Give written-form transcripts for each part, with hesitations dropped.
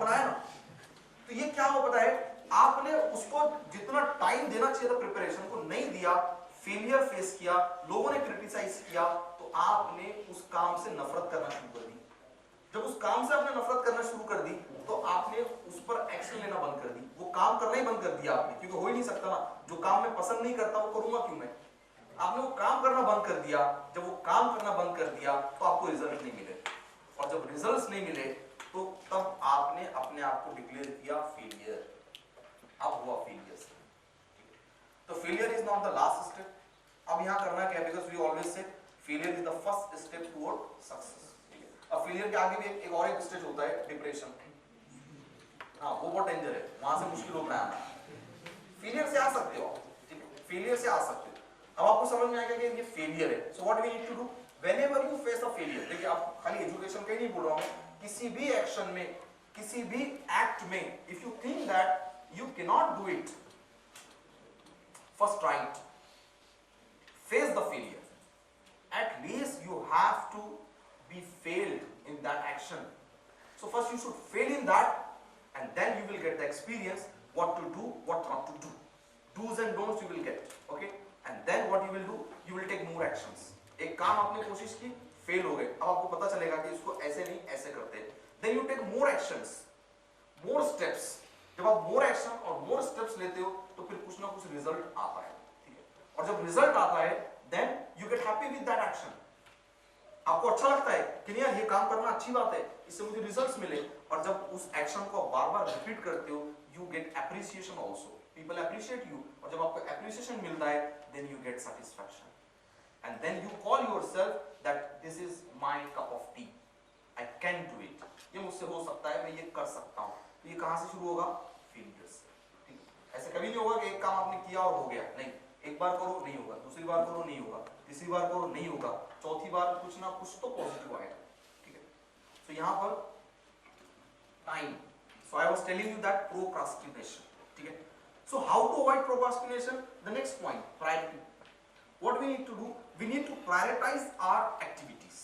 बनाया ना, तो ये क्या हो पता है, आपने उसको जितना टाइम देना चाहिए था प्रिपरेशन को नहीं दिया, फेलियर फेस किया, लोगों ने क्रिटिसाइज किया, तो आपने उस काम से नफरत करना शुरू कर दी। जब उस काम से आपने नफरत करना शुरू कर दी तो आपने उस पर एक्शन लेना बंद कर दी, वो काम करना ही बंद कर दिया आपने, क्योंकि हो ही नहीं सकता ना, जो काम मैं पसंद नहीं करता वो करूंगा क्यों मैं। आपने वो काम करना बंद कर दिया, जब वो काम करना बंद कर दिया तो आपको रिजल्ट नहीं मिले, और जब रिजल्ट्स नहीं मिले तो तब आपने अपने आप को डिक्लेयर किया फेलियर, अब हुआ फेलियर। तो failure is not the last step. अब यहां करना क्या है, because we always say failure is the first step toward success. अब फेलियर के आगे भी एक और एक स्टेज होता है, डिप्रेशन। हाँ, वो बहुत डेंजर है, वहां से मुश्किल होता है आना। फेलियर से आ सकते हो, ठीक है, फेलियर से आ सकते हो। अब आपको समझ में आएगा कि ये फेलियर है, so what we need to do whenever you face a failure. देखिए, आप खाली एजुकेशन का ही नहीं बोल रहा हूं, किसी भी एक्शन में, किसी भी एक्ट में, if you think that you can not do it, first try it, face the failure, at least you have to be failed in that action. So first you should fail in that, and then you will get the experience what to do, what not to do, do's and don'ts you will get, okay, and then what you will do, you will take more actions. एक काम आपने कोशिश की, fail हो गए, अब आपको पता चलेगा कि इसको ऐसे नहीं ऐसे करते हैं, then you take more actions, more steps. जब आप more action और more steps लेते हो तो फिर कुछ ना कुछ रिजल्ट आता है, ठीक है, और जब रिजल्ट आता है then you get happy with that action. आपको अच्छा लगता है कि यार ये काम करना अच्छी बात है, इससे मुझे रिजल्ट्स मिले, और जब उस एक्शन को बार-बार रिपीट करते हो, you get appreciation also. People appreciate you, और जब आपको appreciation मिलता है, then you get satisfaction, and then you call yourself that this is my cup of tea. I can do it. ये मुझसे हो सकता है, मैं ये कर सकता हूँ। तो ये कहाँ से शुरू होगा? फेलियर से, ठीक है। ऐसे कभी नहीं होगा कि एक काम आपने किया और हो गया, नहीं, एक बार करो नहीं होगा, दूसरी बार करो नहीं होगा, तीसरी बार करो नहीं होगा, चौथी बार कुछ ना कुछ तो पॉजिटिव आएगा, ठीक है। तो यहाँ पर time, so I was telling you that procrastination, ठीक है। So how to avoid procrastination? The next point, priority. What we need to do, we need to prioritise our activities,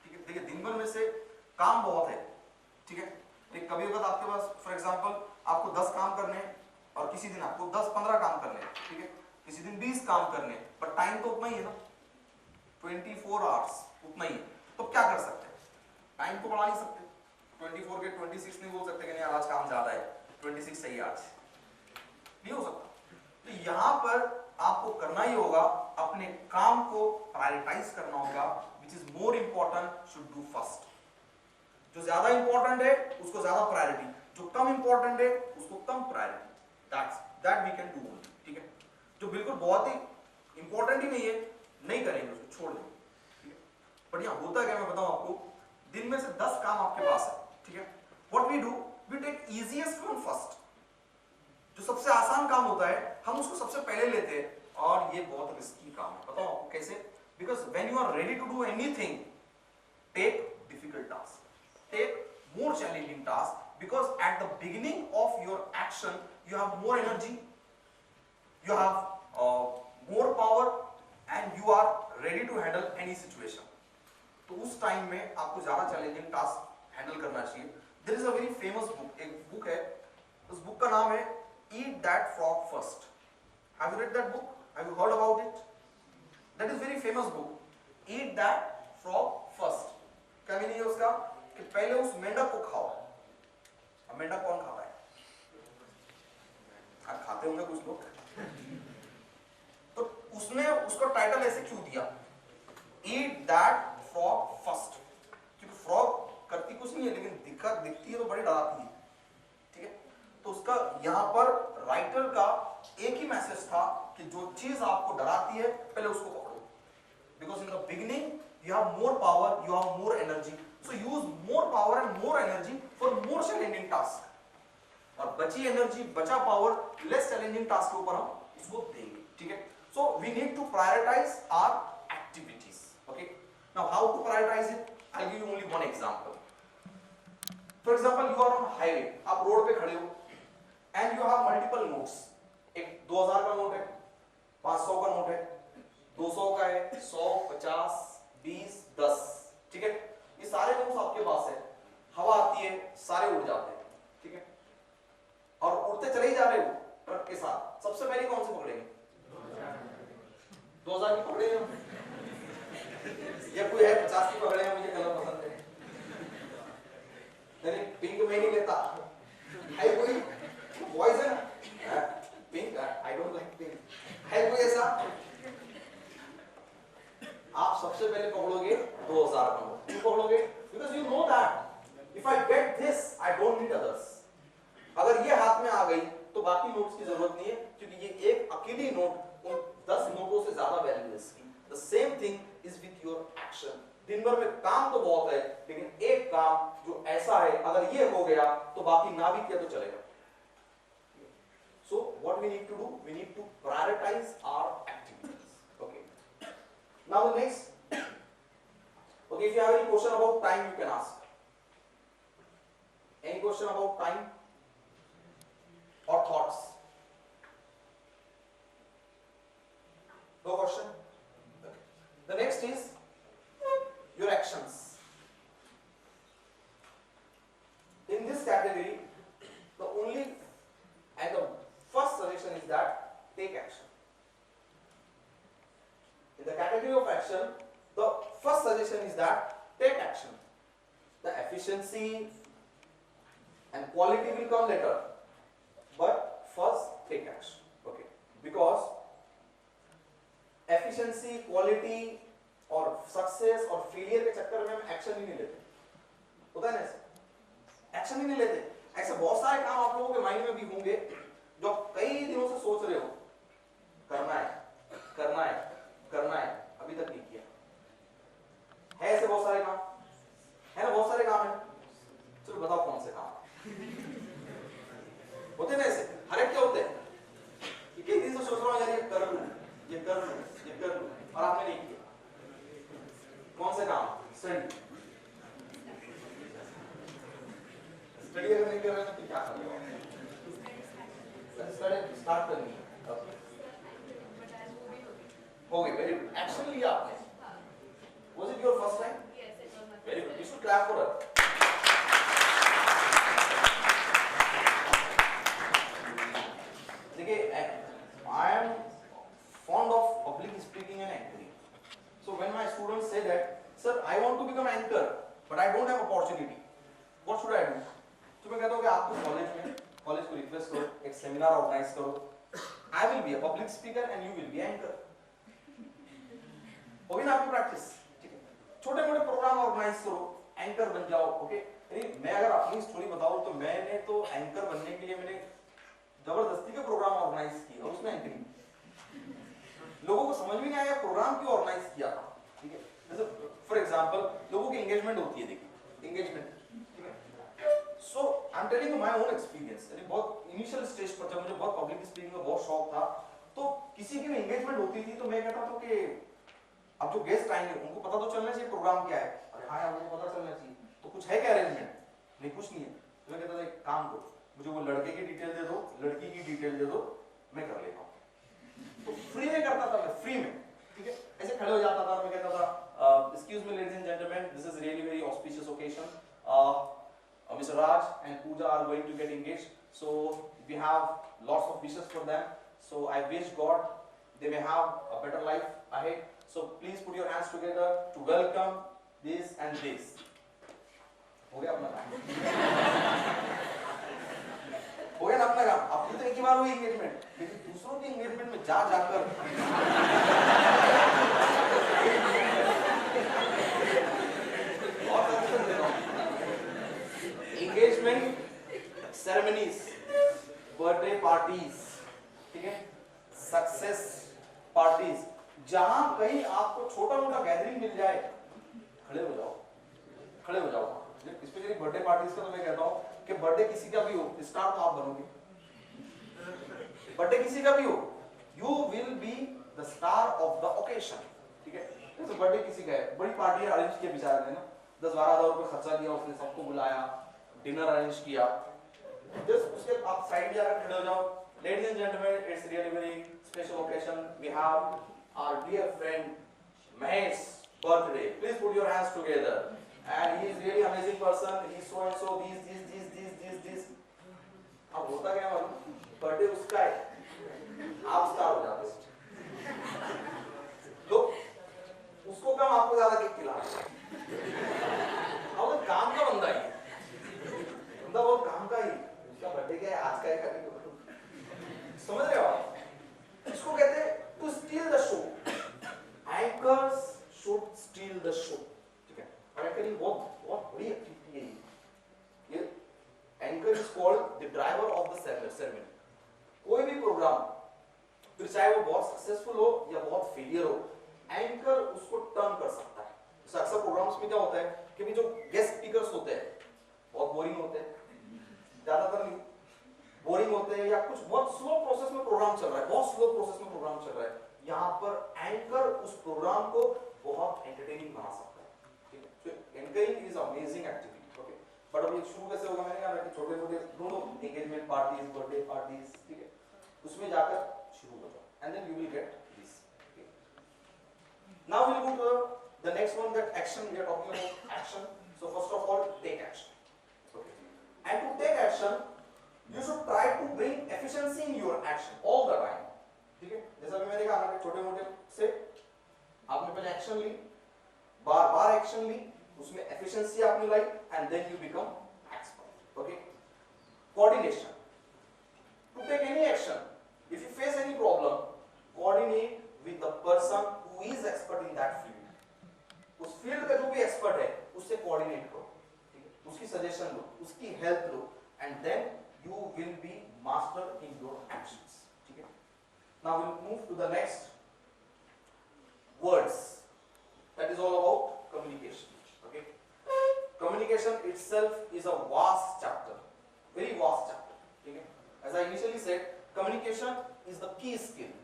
ठीक है। देखिए, दिन भर में से काम बहुत है, ठीक है, लेकिन कभी अगर आपके पास फॉर एग्जांपल आपको 10 काम करने हैं और किसी दिन आपको 10-15 काम करने हैं, ठीक है, किसी दिन 20 काम करने, पर टाइम तो उतना ही है ना, 24 आवर्स उतना ही है, तो क्या कर सकते हैं? टाइम को बढ़ा नहीं सकते, 24 के 26 नहीं बोल सकते कि नहीं यार आज काम ज्यादा है, 26 सही आज, नहीं हो सकता। तो यहां पर आपको करना ही होगा, अपने काम को प्रायोरिटाइज करना होगा, which is more important should do first. जो ज्यादा इंपॉर्टेंट है उसको ज्यादा प्रायोरिटी, जो कम इंपॉर्टेंट है उसको कम priority, that we can do, ठीक है। जो बिल्कुल बहुत ही इंपॉर्टेंट ही नहीं है, नहीं करेंगे, उसको छोड़ देंगे, ठीक है। बट यहाँ होता क्या, मैं बताऊं आपको, दिन में से 10 काम आपके पास है, ठीक है, what we do, we take easiest one first. जो सबसे आसान काम होता है हम उसको सबसे पहले लेते हैं, और ये बहुत रिस्की काम है। बताओ आपको कैसे? Because when you are ready to do anything, take difficult task, take more challenging task, because at the beginning of your action you have more energy, you have more power, and you are ready to handle any situation. तो उस time में आपको ज्यादा challenging task handle करना चाहिए। There is a very famous book, एक book है, उस बुक का नाम है Eat That Frog First. Have you read that book? Have you heard about it? That is very famous book. Eat That Frog First. क्या meaning है उसका? कि पहले उस मेंढक को खाओ। अब मेंढक कौन खाता है? आप खाते होंगे कुछ लोग। तो उसने उसका टाइटल ऐसे क्यों दिया? Eat that frog first. क्योंकि फ्रॉग करती कुछ नहीं है, लेकिन दिखती है तो बड़ी डराती है, ठीक है। तो उसका यहाँ पर राइटर का एक ही मैसेज था कि जो चीज आपको डराती है पहले उसको पकड़ो, because in the beginning you have more power, you have more energy, so use more power and more energy for more challenging task. और बची एनर्जी, बचा पावर लेस चैलेंजिंग टास्क के ऊपर हम उसको देंगे, ठीक है। So we need to prioritise our activities, okay. Now how to prioritise it? I will give you only one example. For example, you are on highway, आप road पे खड़े हो and you have multiple notes. एक 2000 का note है, 500 का note है, 200 का है, 100, 50, 20, 10, ठीक है। ये सारे नोट्स आपके पास है, हवा आती है सारे उड़ जाते हैं, ठीक है। चले ही जा रहे हो ट्रक के साथ, सबसे पहले कौन से पकड़ेंगे? 2000 की पकड़ेंगे या कोई है 50 की पकड़ेंगे? मुझे कलर पसंद है, यानी पिंक में नहीं लेता है कोई, बॉयज है ना pink, I don't like pink, है कोई ऐसा? आप सबसे पहले पकड़ोगे 2000 का नोट। क्यों पकड़ोगे? Because you know that if I get this I don't need others. अगर ये हाथ में आ गई तो बाकी नोट्स की जरूरत नहीं है, क्योंकि ये एक अकेली नोट उन 10 नोटों से ज्यादा वैल्यू है इसकी। The same thing is with your action. दिन भर में काम तो बहुत है, लेकिन एक काम जो ऐसा है अगर ये हो गया तो बाकी ना भी किया तो चलेगा। So what we need to do? We need to prioritize our activities. Okay. Now the next. Okay, if you have any question about time, you can ask. Any question about time or thoughts? No question. Okay. The next is your actions. In this category, the only and the first suggestion is that take action. In the category of action, the first suggestion is that take action. The efficiency and quality will come later, but first take action. Okay, because efficiency, quality और success और failure के चक्कर में हम action ही नहीं लेते, होता है ना ऐसे, एक्शन ही नहीं लेते। ऐसे बहुत सारे काम आप लोगों के माइंड में भी होंगे जो कई दिनों से सोच रहे हो करना है करना है करना है, अभी तक नहीं किया है। ऐसे बहुत सारे काम है ना, बहुत सारे काम है। चलो बताओ कौन से काम होते ना ऐसे, हर एक क्या होते हैं कि कई दिन से सोच रहा हूं यार ये कर लूं ये कर लूं ये कर लूं, और आपने नहीं किया। कौन से काम? स्टडी। स्टडी अगर नहीं कर रहे हैं तो क्या करेंगे? स्टडी स्टार्ट करनी है। हो गई, वेरी गुड। एक्शन लिया आपने। Was it your first time? Yes, it was my first Very good. time. You should clap for her. देखिए, I am fond of public speaking and anchoring. So when my students say that, sir, I want to become anchor, but I don't have opportunity. What should I do? तो मैं कहता हूँ कि आपको college को request करो, एक seminar organise करो। I will be a public speaker and you will be anchor. होगी ना आपकी प्रैक्टिस? ठीक है। छोटे-मोटे प्रोग्राम ऑर्गेनाइज करो, एंकर बन जाओ। ओके, मैं अगर अपनी स्टोरी बताऊं तो मैंने तो एंकर बनने के लिए मैंने जबरदस्ती के प्रोग्राम ऑर्गेनाइज किए और उसमें एंकरिंग लोगों को समझ में नहीं आया प्रोग्राम क्यों ऑर्गेनाइज किया था। ठीक है, जैसे फॉर एग्जांपल लोगों की एंगेजमेंट होती है, देखिए एंगेजमेंट, ठीक है। So I am telling you my own experience. यानी बहुत इनिशियल स्टेज पर जब मुझे बहुत पब्लिक स्पीकिंग का बहुत शौक था, तो किसी की भी एंगेजमेंट होती थी तो मैं कहता था कि अब जो गेस्ट आएंगे उनको पता तो चलना चाहिए प्रोग्राम क्या है। अरे हाँ यार, उनको पता चलना चाहिए, तो कुछ है क्या अरेंजमेंट? नहीं, कुछ नहीं है। तो मैं कहता था एक काम करो, मुझे वो लड़के की डिटेल दे दो, लड़की की डिटेल दे दो, मैं कर लेता हूँ। तो फ्री में करता था मैं, फ्री में। ठीक है, ऐसे खड़े हो जाता था, मैं कहता था excuse me ladies and gentleman, this is really very auspicious occasion, Mr. Raj and Pooja are going to get engaged, so we have lots of wishes for them, so I wish God they may have a better life ahead, so please put your hands together to welcome this and this. हो गया अपना काम? हो गया ना अपना काम? अपनी तो एक ही बार हुई एंगेजमेंट, लेकिन दूसरों की एंगेजमेंट में जा जाकर एंगेजमेंट सेरेमनीज, बर्थडे पार्टीज, ठीक है, सक्सेस पार्टीज, जहां कहीं आपको छोटा मोटा गैदरिंग मिल जाए, खड़े हो जाओ, खड़े हो जाओ। स्पेशली बर्थडे पार्टीज का तो मैं कहता हूं कि बर्थडे किसी का भी हो, स्टार तो आप बनोगे। बर्थडे किसी का भी हो, you will be the star of the occasion. ठीक है, जैसे बर्थडे किसी का है, बड़ी पार्टी अरेंज किया बेचारे ने ना, 10-12 हज़ार रुपए खर्चा किया, उसने सबको बुलाया, डिनर अरेंज किया, जस्ट उसके आप साइड जाकर खड़े हो जाओ। Ladies and gentlemen, it's really very special occasion. We have our dear friend Mahesh's birthday. Please put your hands together. And he is really amazing person. He is so and so. This. अब होता क्या मालूम, birthday उसका है, आप star हो जाते तो उसको कम, आपको ज्यादा केक खिला। अब काम का बंदा ही, बंदा बहुत काम का ही, उसका बर्थडे क्या है, आज का है, समझ रहे हो आप? इसको कहते हैं to steal the show. Anchors should steal the show, ठीक है? और एंकरिंग बहुत बहुत बड़ी एक्टिविटी है ये। Anchor is called the driver of the ceremony. कोई भी प्रोग्राम, फिर चाहे वो बहुत सक्सेसफुल हो या बहुत फेलियर हो, एंकर उसको टर्न कर सकता है। जैसे अक्सर प्रोग्राम्स में क्या होता है कि भी जो गेस्ट स्पीकर्स होते हैं बहुत बोरिंग होते हैं, ज्यादातर नहीं, बोरिंग होते हैं, या कुछ बहुत स्लो प्रोसेस में प्रोग्राम चल रहा है, बहुत स्लो प्रोसेस में प्रोग्राम चल रहा है, यहाँ पर एंकर उस प्रोग्राम को बहुत एंटरटेनिंग बना सकता है, ठीक है? तो anchoring is amazing activity, okay? But अब ये शुरू कैसे होगा, मैंने कहा छोटे मोटे दोनों एंगेजमेंट पार्टीज, बर्थडे पार्टीज, ठीक है, उसमें जाकर शुरू हो जाओ, and then you will get this. Now we'll go to the next one, that action. We are talking about action. So first of all, take action. Okay. And to take action, you should try to bring efficiency in your action all the time. ठीक है? जैसा भी मैंने कहा ना, छोटे मोटे से आपने पहले एक्शन ली, बार बार एक्शन ली, उसमें efficiency आपने लाई, and then you become expert. Okay? Coordination. To take any action, if you face any problem, coordinate with the person who is expert in that field. उस फील्ड का जो भी एक्सपर्ट है उससे coordinate करो, ठीक है? उसकी सजेशन लो, उसकी हेल्प लो, and then you will be master in your actions, ठीक है? Now will move to the next words, that is all about communication, okay? Communication itself is a vast chapter, very vast chapter, ठीक है? As I initially said, communication is the key skill.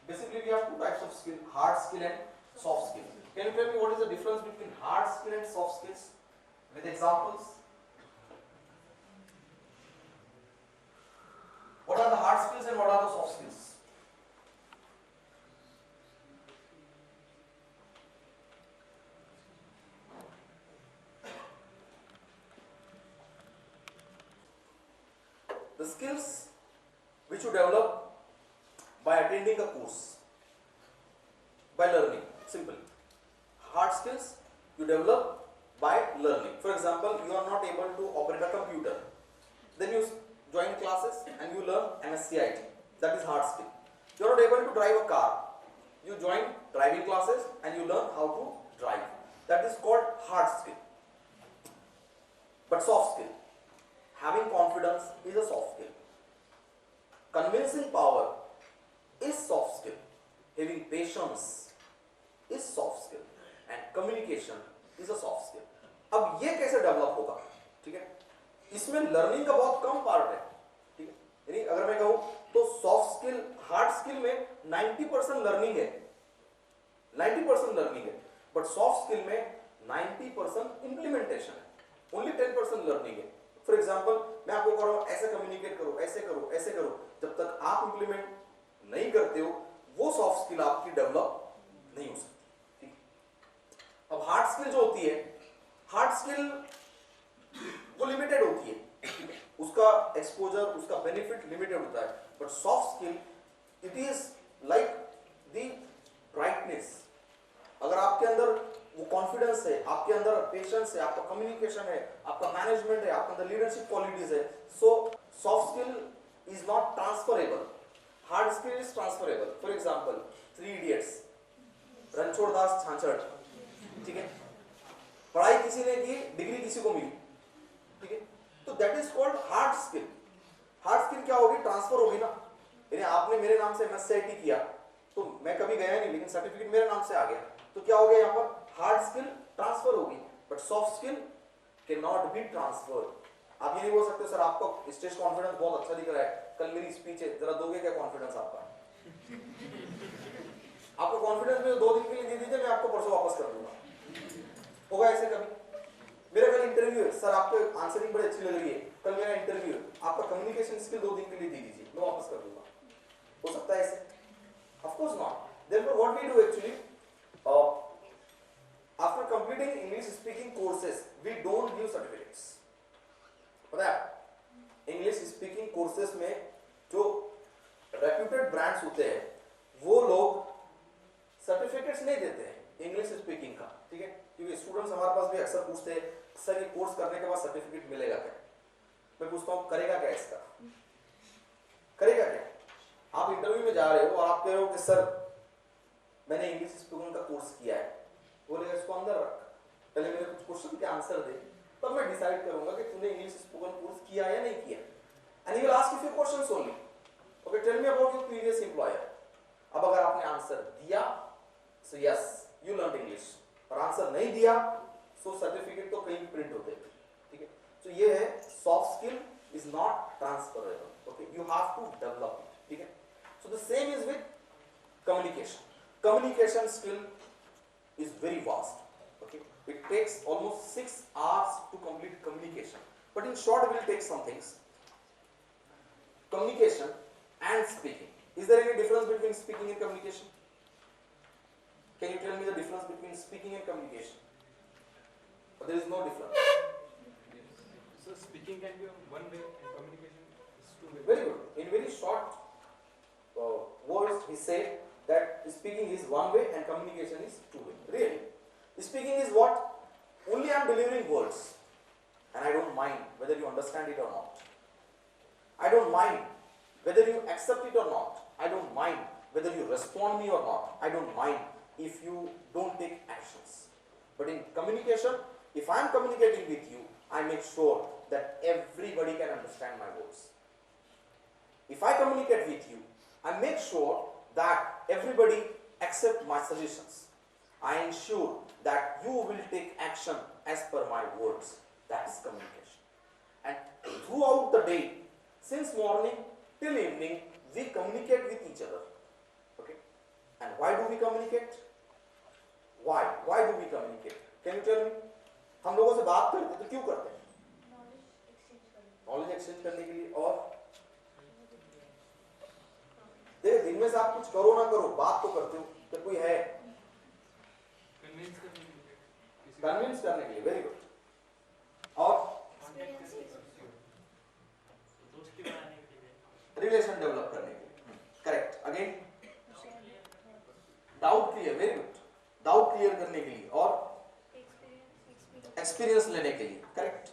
Basically, we have two types of skill: hard skill and soft skill. Can you tell me what is the difference between hard skill and soft skills with examples? What are the hard skills and what are the soft skills? The skills which you develop by attending a course, by learning, simply. Hard skills you develop by learning. For example, you are not able to operate a computer, then you join classes and you learn MSCIT, that is hard skill. You are not able to drive a car, you join driving classes and you learn how to drive, that is called hard skill. But soft skill, having confidence is a soft skill. Convincing power is soft skill. Having patience is soft skill. And communication is a soft skill. अब ये कैसे develop होगा, ठीक है? इसमें learning का बहुत कम part है, ठीक है? यानी अगर मैं कहूँ तो सॉफ्ट स्किल, हार्ड स्किल में 90% लर्निंग है, 90% लर्निंग है, बट सॉफ्ट स्किल में 90% इंप्लीमेंटेशन है, ओनली 10% लर्निंग है। फॉर एग्जाम्पल, मैं आपको कह रहा हूँ ऐसे कम्युनिकेट करो, ऐसे करो, ऐसे करो, जब तक आप इंप्लीमेंट नहीं करते हो वो सॉफ्ट स्किल आपकी डेवलप नहीं हो सकती, ठीक? अब हार्ड स्किल जो होती है, हार्ड स्किल वो लिमिटेड होती है, उसका एक्सपोजर, उसका बेनिफिट लिमिटेड होता है, but soft skill it is like the brightness. अगर आपके अंदर वो कॉन्फिडेंस है, आपके अंदर पेशेंस है, आपका कम्युनिकेशन है, आपका मैनेजमेंट है, आपके अंदर लीडरशिप क्वालिटीज है, so soft skill is not transferable, hard skill is transferable. For example, 3 idiots, Ranchhod Das Chanchad, ठीक है? पढ़ाई किसी ने की, डिग्री किसी को मिली, ठीक है? तो that is called hard skill. Hard skill क्या होगी? ट्रांसफर होगी ना, यानी आपने मेरे नाम से MSCIT किया तो मैं कभी गया नहीं, लेकिन सर्टिफिकेट मेरे नाम से आ गया, तो क्या हो गया यहाँ पर? हार्ड स्किल ट्रांसफर होगी, but soft skill can not be transferred. आप ये नहीं बोल सकते सर आपको स्टेज कॉन्फिडेंस बहुत अच्छा दिख रहा है, कल मेरी स्पीच है, जरा दोगे क्या कॉन्फिडेंस आपका? आपको कॉन्फिडेंस में 2 दिन के लिए दे दीजिए, मैं आपको परसों वापस कर दूंगा। होगा ऐसे कभी? मेरा कल इंटरव्यू है, सर आपको आंसरिंग बड़ी अच्छी लग रही है, कल मेरा इंटरव्यू है, आपका कम्युनिकेशन स्किल 2 दिन के लिए दे दीजिए, मैं वापस कर दूंगा। हो सकता है ऐसे? Of course not. Therefore, what we do actually, after completing English speaking courses, we don't give certificates. पता है? English इंग्लिश स्पीकिंग कोर्सेज में जो रेप्यूटेड ब्रांड्स होते हैं वो लोग सर्टिफिकेट्स नहीं देते हैं इंग्लिश स्पीकिंग का, ठीक है, क्योंकि स्टूडेंट्स हमारे पास भी अक्सर पूछते हैं सर ये कोर्स करने के बाद सर्टिफिकेट मिलेगा क्या। मैं पूछता हूँ करेगा क्या इसका, करेगा क्या। आप इंटरव्यू में जा रहे हो और आप कह रहे हो कि सर मैंने इंग्लिश स्पीकिंग का कोर्स किया है, बोलेगा इसको अंदर रख, पहले मेरे कुछ क्वेश्चन के आंसर दे, तब मैं डिसाइड करूंगा कि तूने इंग्लिश स्पीकिंग कोर्स किया या नहीं किया। And he will ask you few questions only, okay tell me about your previous employer. अब अगर आपने आंसर दिया so yes you learn English, और आंसर नहीं दिया सो सर्टिफिकेट तो कहीं प्रिंट होते हैं, ठीक है। तो ये है soft skill is not transferable, okay, you have to develop it, ठीक है। So the same is with communication. Communication skill is very vast, okay, it takes almost 6 hours to complete communication, but in short we will take some things. Communication and speaking, is there any difference between speaking and communication? Can you tell me the difference between speaking and communication? But there is no difference. So speaking can be one way and communication is two way. Very good. In very short words he said that speaking is one way and communication is two way. Really, speaking is what? Only I am delivering words and I don't mind whether you understand it or not. I don't mind whether you accept it or not. I don't mind whether you respond me or not. I don't mind if you don't take actions. But in communication, if I am communicating with you, I make sure that everybody can understand my words. If I communicate with you, I make sure that everybody accept my suggestions. I ensure that you will take action as per my words. That is communication. And throughout the day, since morning till evening, we communicate with each other. Okay? And why do we communicate? Why? Why do we communicate? Can you tell me? हम लोगों से बात करते हैं तो क्यों करते हैं? नॉलेज एक्सचेंज करने के लिए। और देखिए दिन में से आप कुछ करो ना करो बात तो करते हो, तो कोई है कन्विंस करने के लिए। Very good. और रिलेशन डेवलप करने के लिए। Correct. Again doubt clear. Very good. Doubt clear करने के लिए और एक्सपीरियंस लेने के लिए। करेक्ट।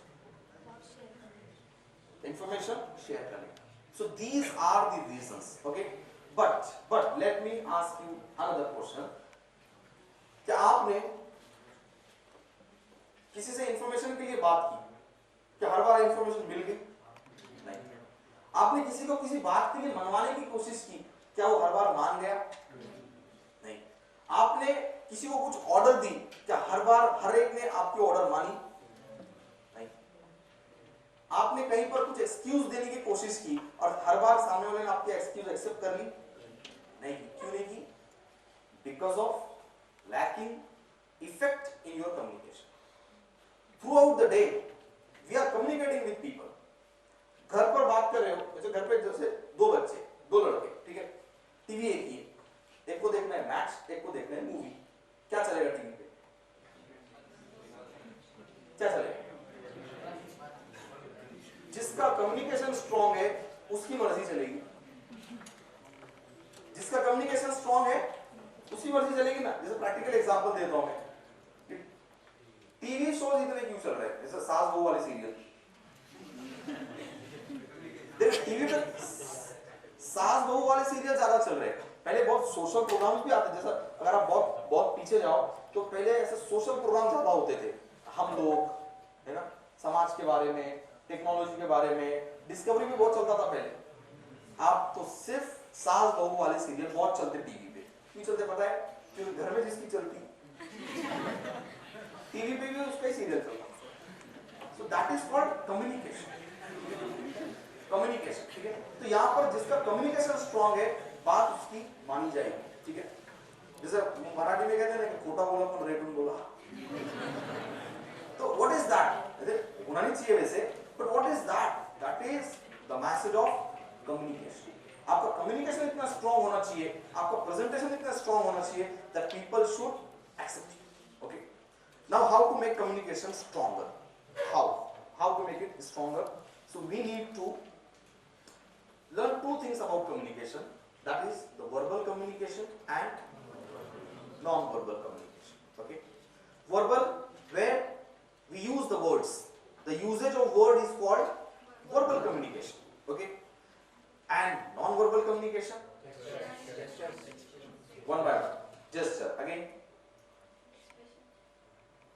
इंफॉर्मेशन शेयर करने। So these are the reasons. Okay. But let me ask you another question. क्या आपने किसी से इंफॉर्मेशन के लिए बात की? क्या हर बार इंफॉर्मेशन मिल गई? नहीं। आपने किसी को किसी बात के लिए मनवाने की कोशिश की, क्या वो हर बार मान गया? नहीं। आपने किसी को कुछ ऑर्डर दी, क्या हर बार हर एक ने आपकी ऑर्डर मानी? नहीं। आपने कहीं पर कुछ एक्सक्यूज देने की कोशिश की और हर बार सामने वाले ने आपकी एक्सक्यूज एक्सेप्ट कर ली? नहीं। क्यों नहीं की? Because of lacking effect in your communication. Throughout the day we are communicating with people. घर पर बात कर रहे हो, जैसे घर पे जैसे दो बच्चे, दो लड़के, ठीक है, टीवी एक ही है, एक को देखना है मैच, एक को देखना है मूवी। क्या चलेगा टीवी पे? क्या चलेगा? जिसका कम्युनिकेशन स्ट्रॉन्ग है उसकी मर्जी चलेगी। जिसका कम्युनिकेशन स्ट्रॉन्ग है उसकी मर्जी चलेगी ना। जैसे प्रैक्टिकल एग्जांपल देता हूं मैं, टीवी शोज इतने क्यों चल रहे हैं? जैसे सास बहू वाले सीरियल, देख टीवी पे सास बहू वाले सीरियल ज्यादा चल रहे हैं। पहले बहुत सोशल प्रोग्राम्स भी आते थे। जैसा अगर आप बहुत बहुत पीछे जाओ तो पहले ऐसे सोशल प्रोग्राम ज्यादा होते थे। हम लोग, है ना, समाज के बारे में, टेक्नोलॉजी के बारे में, डिस्कवरी भी बहुत चलता था पहले। आप तो सिर्फ सास बहू वाले सीरियल बहुत चलते टीवी पे। क्यों चलते पता है? क्योंकि घर में जिसकी चलती टीवी पे भी उसका ही सीरियल चलता। So that is called communication. Communication, ठीक है। तो यहाँ पर जिसका कम्युनिकेशन स्ट्रॉन्ग है बात उसकी मानी जाएगी, ठीक है। जैसे मराठी में कहते हैं ना कि खोटा बोला पर रेटून बोला। तो व्हाट इज दैट? होना नहीं चाहिए वैसे, but what is that? That is the message of communication. आपका कम्युनिकेशन इतना स्ट्रॉन्ग होना चाहिए, आपका प्रेजेंटेशन इतना स्ट्रॉन्ग होना चाहिए that people should accept you. Okay, now how to make communication stronger? How to make it stronger? So we need to learn two things about communication, that is the verbal communication and non-verbal communication. Okay, verbal, where we use the words, the usage of word is called verbal communication. Okay, and non-verbal communication, one by one. Gesture, again.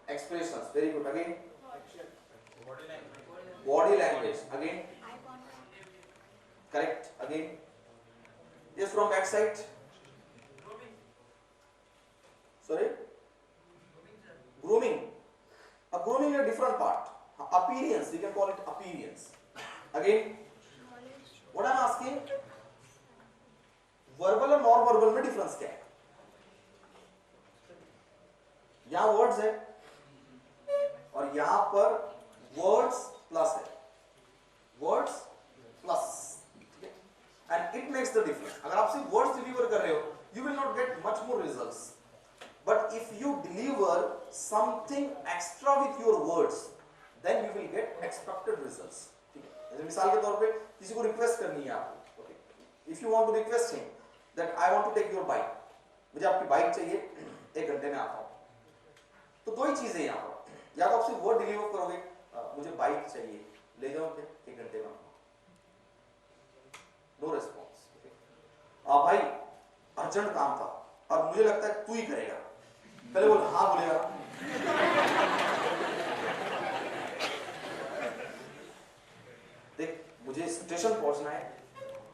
Expressions, very good, again. Body language, again. Correct, again. Yes, from back side. Sorry? Grooming. Grooming is a different part. Appearance, we can call it appearance. Again. What I am asking, verbal और non verbal में difference क्या है? यहाँ words है और यहाँ पर words plus है, words plus, and it makes the difference. अगर आप सिर्फ वर्ड्स डिलीवर कर रहे हो, you will not get much more results. But if you deliver something extra with your words, then you will get expected results. ठीक है, जैसे मिसाल के तौर पे किसी को रिक्वेस्ट करनी है आपको. Okay, if you want to request him that I want to take your bike, मुझे आपकी बाइक चाहिए, 1 घंटे में आता हूं. तो दो ही चीजें यहाँ पर, या तो आप सिर्फ वर्ड डिलीवर करोगे, मुझे बाइक चाहिए, ले जाओगे 1 घंटे में, नो रिस्पॉन्स. भाई अर्जेंट काम था और मुझे लगता है तू ही करेगा, पहले बोल हाँ बोलेगा. देख मुझे स्टेशन पहुंचना है,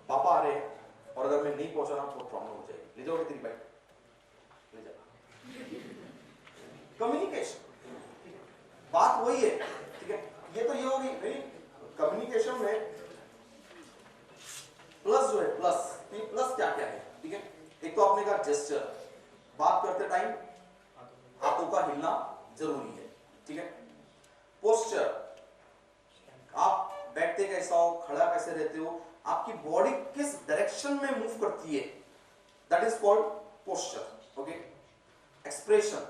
पापा आ रहे हैं, और अगर मैं नहीं पहुंचा ना तो प्रॉब्लम हो जाएगी, ले जाओगे तेरी बाइक, ले जा. कम्युनिकेशन, बात वही है. ठीक है, ये तो ये होगी नहीं. कम्युनिकेशन में प्लस जो है, प्लस क्या क्या है? ठीक है, एक तो आपने कहा जेस्चर, बात करते टाइम हाथों का हिलना जरूरी है. ठीक है, पोस्चर, आप बैठते कैसा हो, खड़ा कैसे रहते हो, आपकी बॉडी किस डायरेक्शन में मूव करती है, that is called posture. Okay, expression,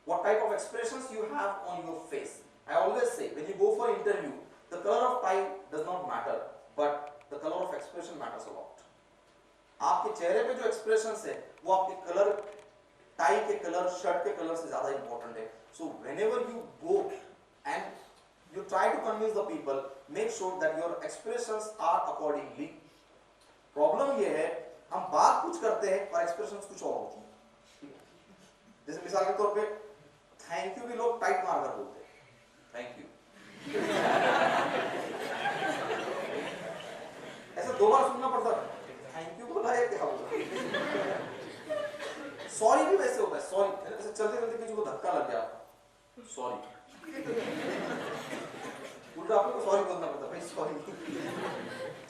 what type of expressions you have on your face. I always say when you go for interview, the color of tie does not matter, but the color of expression matters a lot. आपके चेहरे पे जो expressions है वो आपके colour, tie के colour, shirt के colour से ज्यादा इंपॉर्टेंट है. So whenever you go and you try to convince the people, make sure that your expressions are accordingly. Problem ये है, हम बात कुछ करते हैं और expressions कुछ और होती है. जैसे मिसाल के तौर पे थैंक यू भी लोग टाइट मारकर बोलते हैं, थैंक यू. ऐसा 2 बार सुनना पड़ता है, थैंक यू बोला है क्या बोला. सॉरी भी वैसे होता है, सॉरी ऐसे चलते चलते किसी को धक्का लग गया, सॉरी, उल्टा आपको सॉरी बोलना पड़ता है, भाई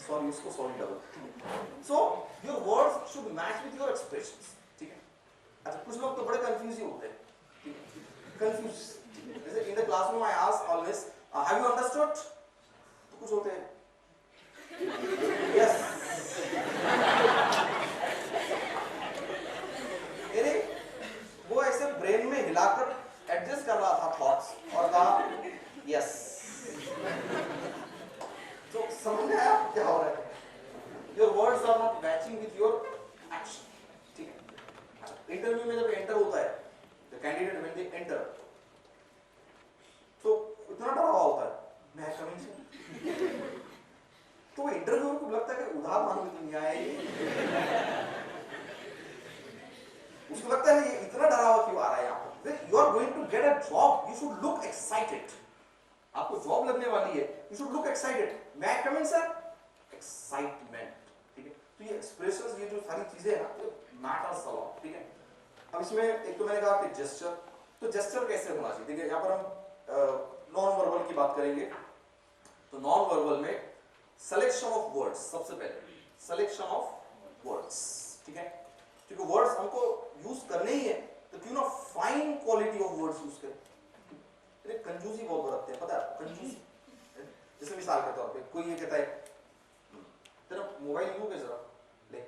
सॉरी, उसको sorry double. So your words should match with your expressions. ठीक है, अच्छा कुछ लोग तो बड़े कंफ्यूज ही होते हैं. कंफ्यूज, जैसे in the classroom I ask always, have you understood, तो कुछ होते हैं यस, अरे वो ऐसे ब्रेन में हिलाकर एडजस्ट कर रहा था थॉट्स और कहा यस. तो समझ में आया क्या हो रहा है? Your words are not matching with your action. ठीक है, इंटरव्यू में जब एंटर होता है, the candidate when they enter, तो इतना डरा हुआ होता है, मैं कमिंग, तो इंटरव्यूअर को लगता है कि उधार मांगने के लिए आया है, उसको लगता है ये इतना डरा हुआ क्यों आ रहा है यहाँ पर. You are going to get a job, you should look excited. आपको जॉब लगने वाली है, यू शुड लुक एक्साइटेड. मैं कमिंग सर, एक्साइटमेंट. ठीक है, तो ये एक्सप्रेशंस, ये जो सारी चीजें हैं ना, मैटर्स अ लॉट. ठीक है, अब इसमें एक तो मैंने कहा कि जेस्चर, तो जेस्चर कैसे होना चाहिए. ठीक है, यहाँ पर हम नॉन वर्बल की बात करेंगे. तो नॉन वर्बल में सिलेक्शन ऑफ वर्ड्स, सबसे पहले सिलेक्शन ऑफ वर्ड्स. ठीक है, क्योंकि वर्ड्स हमको यूज करने ही है, तो क्यों ना fine quality of words use करें. कंजूसी बहुत बरतते हैं, पता है आपको कंजूसी. जैसे मिसाल के तौर पे कोई ये कहता है तेरा मोबाइल यूं जरा ले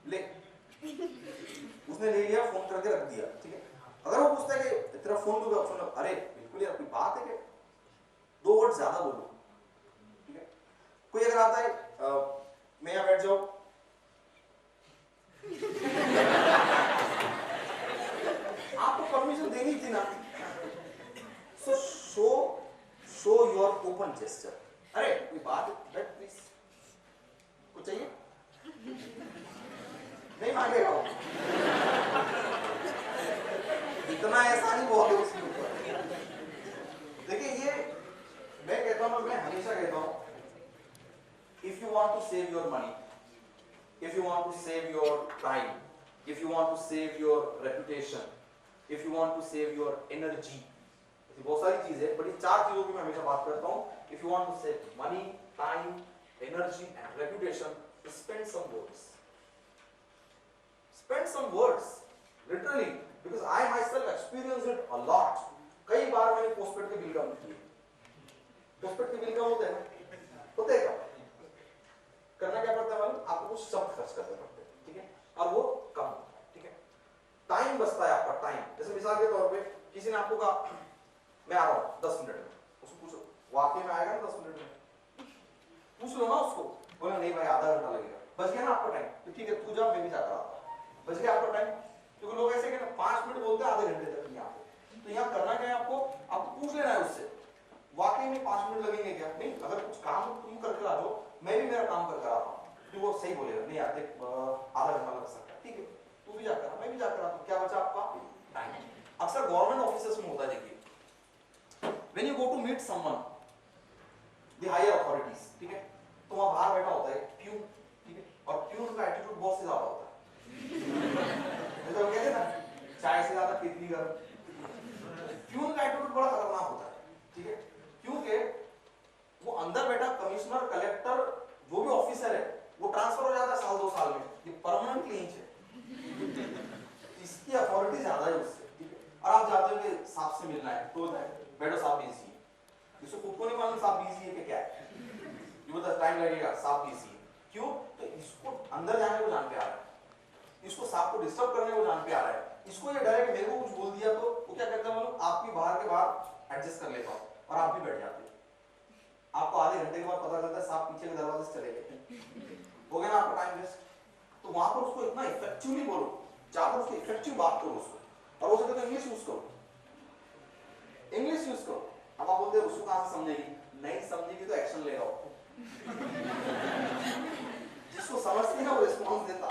ले, उसने ले लिया, फोन करके रख दिया. ठीक है, अगर वो पूछता है कि तेरा फोन क्यों ऑप्शन, अरे बिल्कुल यार कोई बात है कि 2 वर्ड ज्यादा बोलो. ठीक है, कोई अगर आता है मैं यहाँ बैठ जाओ, आपको परमिशन देनी थी ना। सो शो योर ओपन जेस्चर। अरे कोई बात बैठ प्लीज, कुछ चाहिए? नहीं मांगेगा वो, इतना ऐसा नहीं बहुत है उसके ऊपर। देखिए ये मैं कहता हूँ, मैं हमेशा कहता हूँ, if you want to save your money, if you want to save your time, if you want to save your reputation, if you want to save your energy, बहुत सारी चीजें, बड़ी चार चीजों की मैं हमेशा बात करता हूँ। If you want to save money, time, energy and reputation, spend some words. Spend some words, literally, because I myself experienced it a lot. कई बार मैंने पोस्टपेड के बिल कम किए। पोस्टपेड के बिल कम होते हैं, होते हैं कम। करना क्या पड़ता है मालूम? आपको कुछ शब्द खर्च करने पड़ते हैं, ठीक है, और वो कम होता है, ठीक है। टाइम बचता है आपका, टाइम। जैसे मिसाल के तौर पे किसी ने आपको कहा मैं आ रहा हूँ 10 मिनट में, उसको पूछो वाकई में आएगा ना 10 मिनट में? पूछ लो ना उसको, बोले नहीं भाई आधा घंटा लगेगा। बच गया ना आपका टाइम, तो ठीक है तू जा, मैं भी जाता रहा, बच गया आपका टाइम। क्योंकि लोग ऐसे कहते हैं 5 मिनट बोलते हैं आधे घंटे तक यहाँ पे। तो यहाँ करना क्या है आपको पूछ लेना है उससे, वाकई में 5 मिनट लगेंगे क्या? नहीं, अगर कुछ काम तुम करके आ जाओ, मैं भी मेरा काम करके आता हूँ, तो वो सही बोलेगा नहीं यार देख आधा घंटा लग सकता है, ठीक है तू भी जाकर, मैं भी जाकर आता हूँ, क्या बचा आपका टाइम। अक्सर गवर्नमेंट ऑफिसेस में होता है, देखिए when you go to meet someone, the higher authorities, ठीक है, तो वहां बाहर बैठा होता है प्यून, ठीक है, और प्यून का एटीट्यूड बहुत से ज्यादा होता है। तो कहते हैं ना चाय से ज्यादा कितनी गर्म। प्यून का एटीट्यूड बड़ा खतरनाक होता है, ठीक है, क्योंकि वो अंदर बैठा कमिश्नर, कलेक्टर, जो भी ऑफिसर है, वो ट्रांसफर हो जाता है साल 2 साल में, ये परमानेंटली इंच है, इसकी अथॉरिटी ज्यादा है उससे, ठीक है। और आप जाते हो कि साहब से मिलना है, तो बैठो साहब बिजी है, इसको खुद को नहीं मालूम साहब बिजी है कि क्या है, ये बता टाइम लगेगा, साहब बिजी है, क्यों? तो इसको अंदर जाने को जान पे आ रहा है, इसको साहब को डिस्टर्ब करने को जान पे आ रहा है, इसको ये डर है कि मेरे को कुछ बोल दिया तो वो क्या करता है मालूम? आप भी बाहर के बाहर एडजस्ट कर लेता हूँ और आप भी बैठ जाते हो। आपको आधे घंटे के बाद पता चलता है साहब पीछे के दरवाजे से चले गए, हो गया ना आपका टाइम वेस्ट। तो वहां पर उसको इतना इफेक्टिवली बोलो, जाकर उसको इफेक्टिव बात करो उसको, और हो सके तो इंग्लिश यूज करो, इंग्लिश यूज करो। अब आप बोलते हैं उसको कहां से समझेगी? नहीं समझेगी तो एक्शन ले रहा हो। जिसको समझती है ना वो रिस्पॉन्स देता,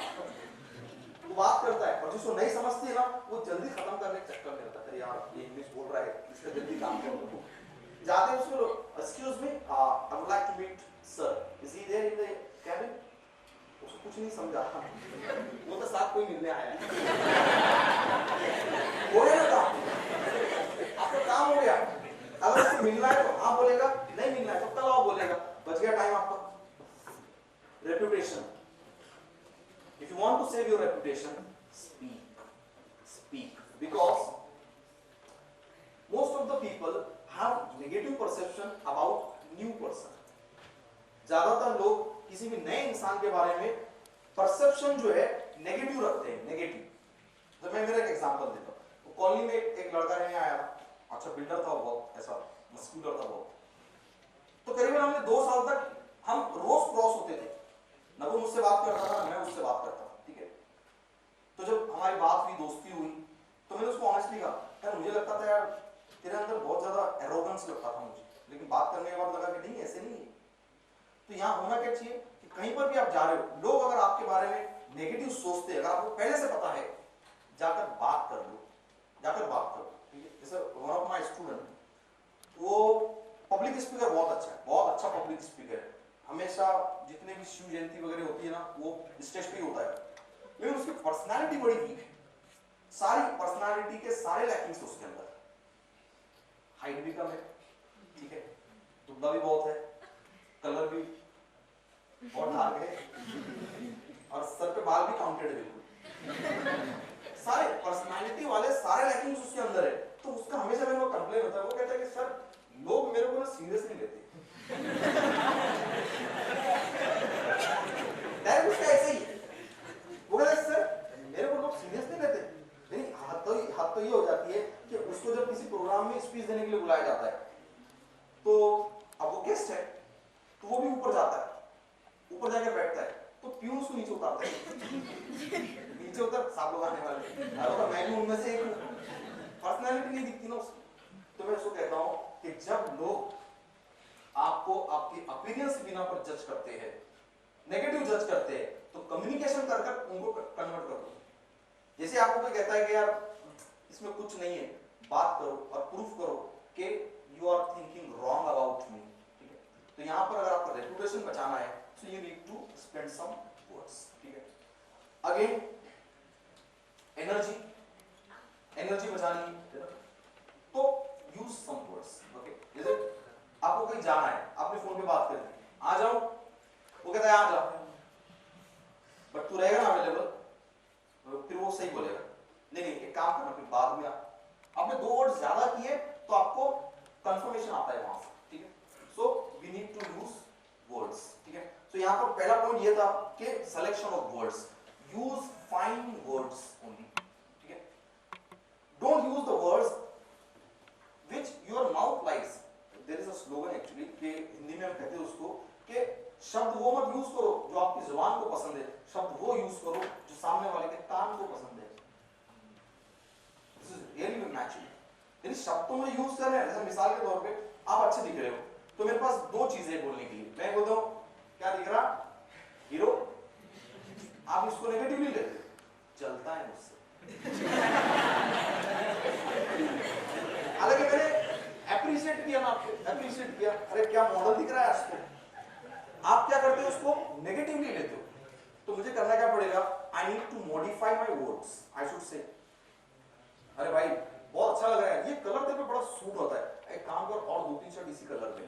वो बात करता है, और जिसको नहीं समझती है ना वो जल्दी खत्म करने के चक्कर में रहता है, यार ये इंग्लिश बोल रहा है, इसका जल्दी काम करो। जाते हैं उसको, excuse me I would like to meet sir, is he there in the cabin? उसको कुछ नहीं समझा, वो तो साथ कोई मिलने आया है। हो गया ना काम, आपका काम हो गया। अगर उसको मिलना है तो हाँ बोलेगा, नहीं मिलना है तो कल आओ बोलेगा, बच गया टाइम आपका। Reputation, if you want to save your reputation, speak, because most of the people have negative perception about new person. ज्यादातर लोग किसी भी नए इंसान के बारे में परसेप्शन जो है नेगेटिव रखते हैं, नेगेटिव। तो मैं मेरा एक एग्जांपल देता हूँ। कॉलोनी में एक लड़का रहने आया, अच्छा बिल्डर था, बहुत ऐसा मस्कुलर था बहुत। तो करीबन हमने 2 साल तक हम रोज क्रॉस होते थे, ना वो मुझसे बात करता था ना मैं उससे बात करता था, ठीक है। तो जब हमारी बात हुई, दोस्ती हुई, तो मैंने उसको ऑनेस्टली कहा, यार मुझे लगता था यार तेरे अंदर बहुत ज्यादा एरोगेंस लगता था मुझे, लेकिन बात करने के बाद लगा कि नहीं ऐसे नहीं है। तो यहाँ होना क्या चाहिए कि कहीं पर भी आप जा रहे हो, लोग अगर आपके बारे में नेगेटिव सोचते हैं, अगर आपको पहले से पता है, जाकर बात कर लो, जाकर बात करो, ठीक है। जैसे वन ऑफ माय स्टूडेंट, वो पब्लिक स्पीकर बहुत अच्छा है, बहुत अच्छा पब्लिक स्पीकर है, हमेशा जितने भी शिव जयंती वगैरह होती है ना वो स्टेज पे ही होता है, लेकिन उसकी पर्सनालिटी बड़ी वीक है, सारी पर्सनालिटी के सारे लैकिंग्स उसके अंदर। हाइट भी कम है, ठीक है, दुबला भी बहुत है, कलर भी बहुत डार्क है, और सर पे बाल भी काउंटेड है बिल्कुल, सारे पर्सनालिटी वाले सारे लैकिंग्स उसके अंदर है। तो उसका हमेशा मेरे को कंप्लेन होता है, वो कहता है कि सर लोग मेरे को ना सीरियस नहीं लेते। उसका ऐसे ही वो कहता है सर मेरे को लोग सीरियस नहीं लेते, लेकिन हाथ तो ये हो जाती है कि उसको जब किसी प्रोग्राम में स्पीच देने के लिए बुलाया जाता है, तो अब वो गेस्ट है तो वो भी ऊपर जाता है, ऊपर जाकर बैठता है तो प्यून उसको नीचे उतारता है। नीचे उतर, सब लोग आने वाले, अरे मैं भी उनमें से एक हूँ। पर्सनैलिटी नहीं दिखती ना उसकी। तो मैं उसको कहता हूँ कि जब लोग आपको आपके ओपिनियंस बिना पर जज करते हैं, नेगेटिव जज करते हैं, तो कम्युनिकेशन कर कर उनको कन्वर्ट कर दो। जैसे आपको कोई कहता है कि यार इसमें कुछ नहीं है, बात करो और प्रूफ करो कि you are thinking wrong about me, ठीक है। तो यहाँ पर अगर आपका रेपुटेशन बचाना है so you need to spend some words, ठीक है। अगेन एनर्जी बचानी है तो यूज सम वर्ड्स, ओके। जैसे आपको कहीं जाना है, आपने फोन पे बात कर ली, आ जाओ, वो कहता है आ जा, बट तू रहेगा ना अवेलेबल, फिर वो सही बोलेगा, नहीं एक काम करना, फिर बाद में आपने 2 वर्ड ज्यादा किए तो आपको कंफर्मेशन आता है वहां से, ठीक है। So we need to use words, ठीक है। तो यहाँ पर पहला पॉइंट ये था कि selection of words, use fine words only, ठीक है। Don't use the words which your mouth likes. There is a slogan actually कि हिंदी में हम कहते हैं उसको कि शब्द वो मत यूज करो जो आपकी जुबान को पसंद है, शब्द वो यूज करो जो सामने वाले के कान को पसंद है। This is really natural. यदि शब्द तो मुझे यूज कर रहे हैं, जैसे मिसाल के तौर पे आप अच्छे दिख रहे हो तो मेरे पास 2 चीजें बोलने के लिए, मैं बोलता हूं क्या दिख रहा हीरो, आप इसको नेगेटिवली लेते चलता है मुझसे। हालांकि मैंने एप्रिशिएट किया ना, आपको एप्रिशिएट किया, अरे क्या मॉडल दिख रहा है आपको, आप क्या करते हो उसको नेगेटिवली लेते हो। तो मुझे करना क्या पड़ेगा, I need to modify my words, I should say अरे भाई बहुत अच्छा लग रहा है, ये कलर तेरे पे बड़ा सूट होता है, एक काम कर और 2-3 शर्ट इसी कलर में ले,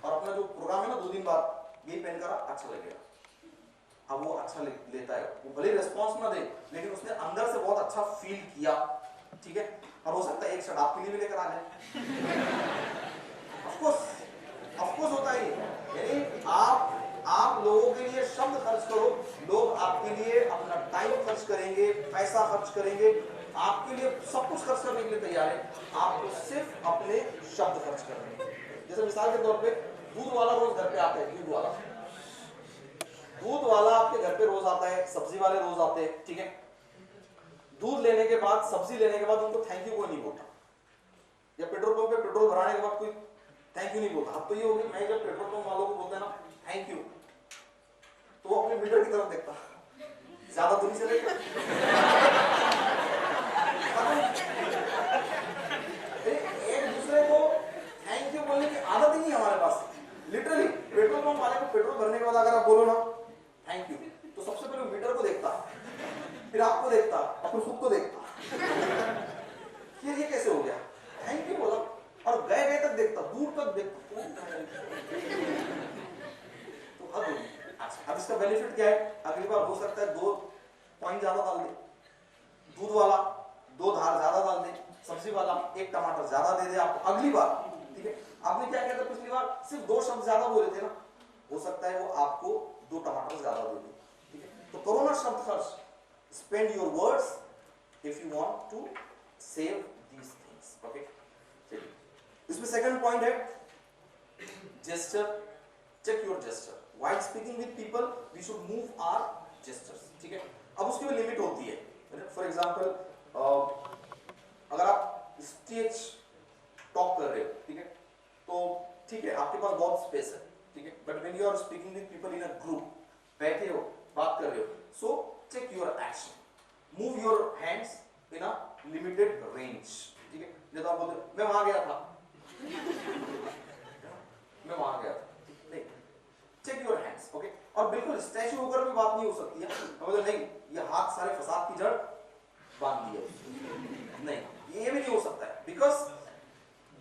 और अपना जो प्रोग्राम है ना 2 दिन बाद ये पहन कर अच्छा लगेगा। अब वो अच्छा लेता है, वो भले रिस्पॉन्स ना दे लेकिन उसने अंदर से बहुत अच्छा फील किया, ठीक है। और हो सकता है एक शर्ट आपके लिए भी लेकर आ जाए। ऑफ कोर्स होता है, यानी आप लोगों के लिए शब्द खर्च करो, लोग आपके लिए अपना टाइम खर्च करेंगे, पैसा खर्च करेंगे, आपके लिए सब कुछ खर्च करने के लिए तैयार है, आपको सिर्फ अपने शब्द खर्च करने हैं। जैसे मिसाल के तौर पे दूध वाला रोज घर पे आता है, दूध वाला आपके घर पे रोज आता है, सब्जी वाले रोज आते हैं, ठीक है। दूध लेने के बाद, सब्जी लेने के बाद उनको थैंक यू कोई नहीं बोलता, या पेट्रोल पंप पे पेट्रोल भराने के बाद कोई थैंक यू नहीं बोलता। अब तो ये हो गया, मैं जब पेट्रोल पंप वालों को बोलते हैं ना थैंक यू, तो वो अपने मीटर की तरफ देखता, ज्यादा दूरी से लेकर एक दूसरे को थैंक यू बोलने की आदत ही नहीं हमारे पास। लिटरली पेट्रोल पंप वाले को पेट्रोल भरने के बाद अगर आप बोलो ना थैंक यू, तो सबसे पहले मीटर को देखता, फिर आपको देखता, अपने खुद को देखता, ये कैसे हो गया, थैंक यू बोला, और गए तक देखता, दूर तक देखता। तो हद होगी। अब इसका बेनिफिट क्या है, अगली बार हो सकता है 2 पॉइंट ज्यादा डाल दे, दूध वाला 2 धार ज्यादा डाल दे, सब्जी वाला 1 टमाटर ज्यादा दे दे आपको अगली बार, ठीक है। आपने क्या किया था पिछली बार, सिर्फ 2 शब्द ज्यादा बोले थे ना, हो सकता है वो आपको 2 टमाटर ज्यादा दे दे, ठीक है। तो करो ना शब्द खर्च, spend your words if you want to save these things, okay. चलिए इसमें सेकंड पॉइंट है gesture, check your gesture while speaking with people, we should move our gestures, ठीक है। अब उसकी भी लिमिट होती है। फॉर एग्जांपल अगर आप स्टेज टॉक कर रहे हो, ठीक है, तो ठीक है आपके पास बहुत स्पेस है, ठीक है, but when you are speaking with people in a group, बैठे हो बात कर रहे हो, so check your action, move your hands in a limited range, ठीक है। जैसे आप बोलते मैं वहां गया था, मैं वहां गया था, नहीं, चेक योर हैंड्स, ओके। और बिल्कुल स्टैच्यू होकर भी बात नहीं हो सकती है, मतलब नहीं ये हाथ सारे फसाद की जड़ बांध दिए, नहीं ये भी नहीं हो सकता है, because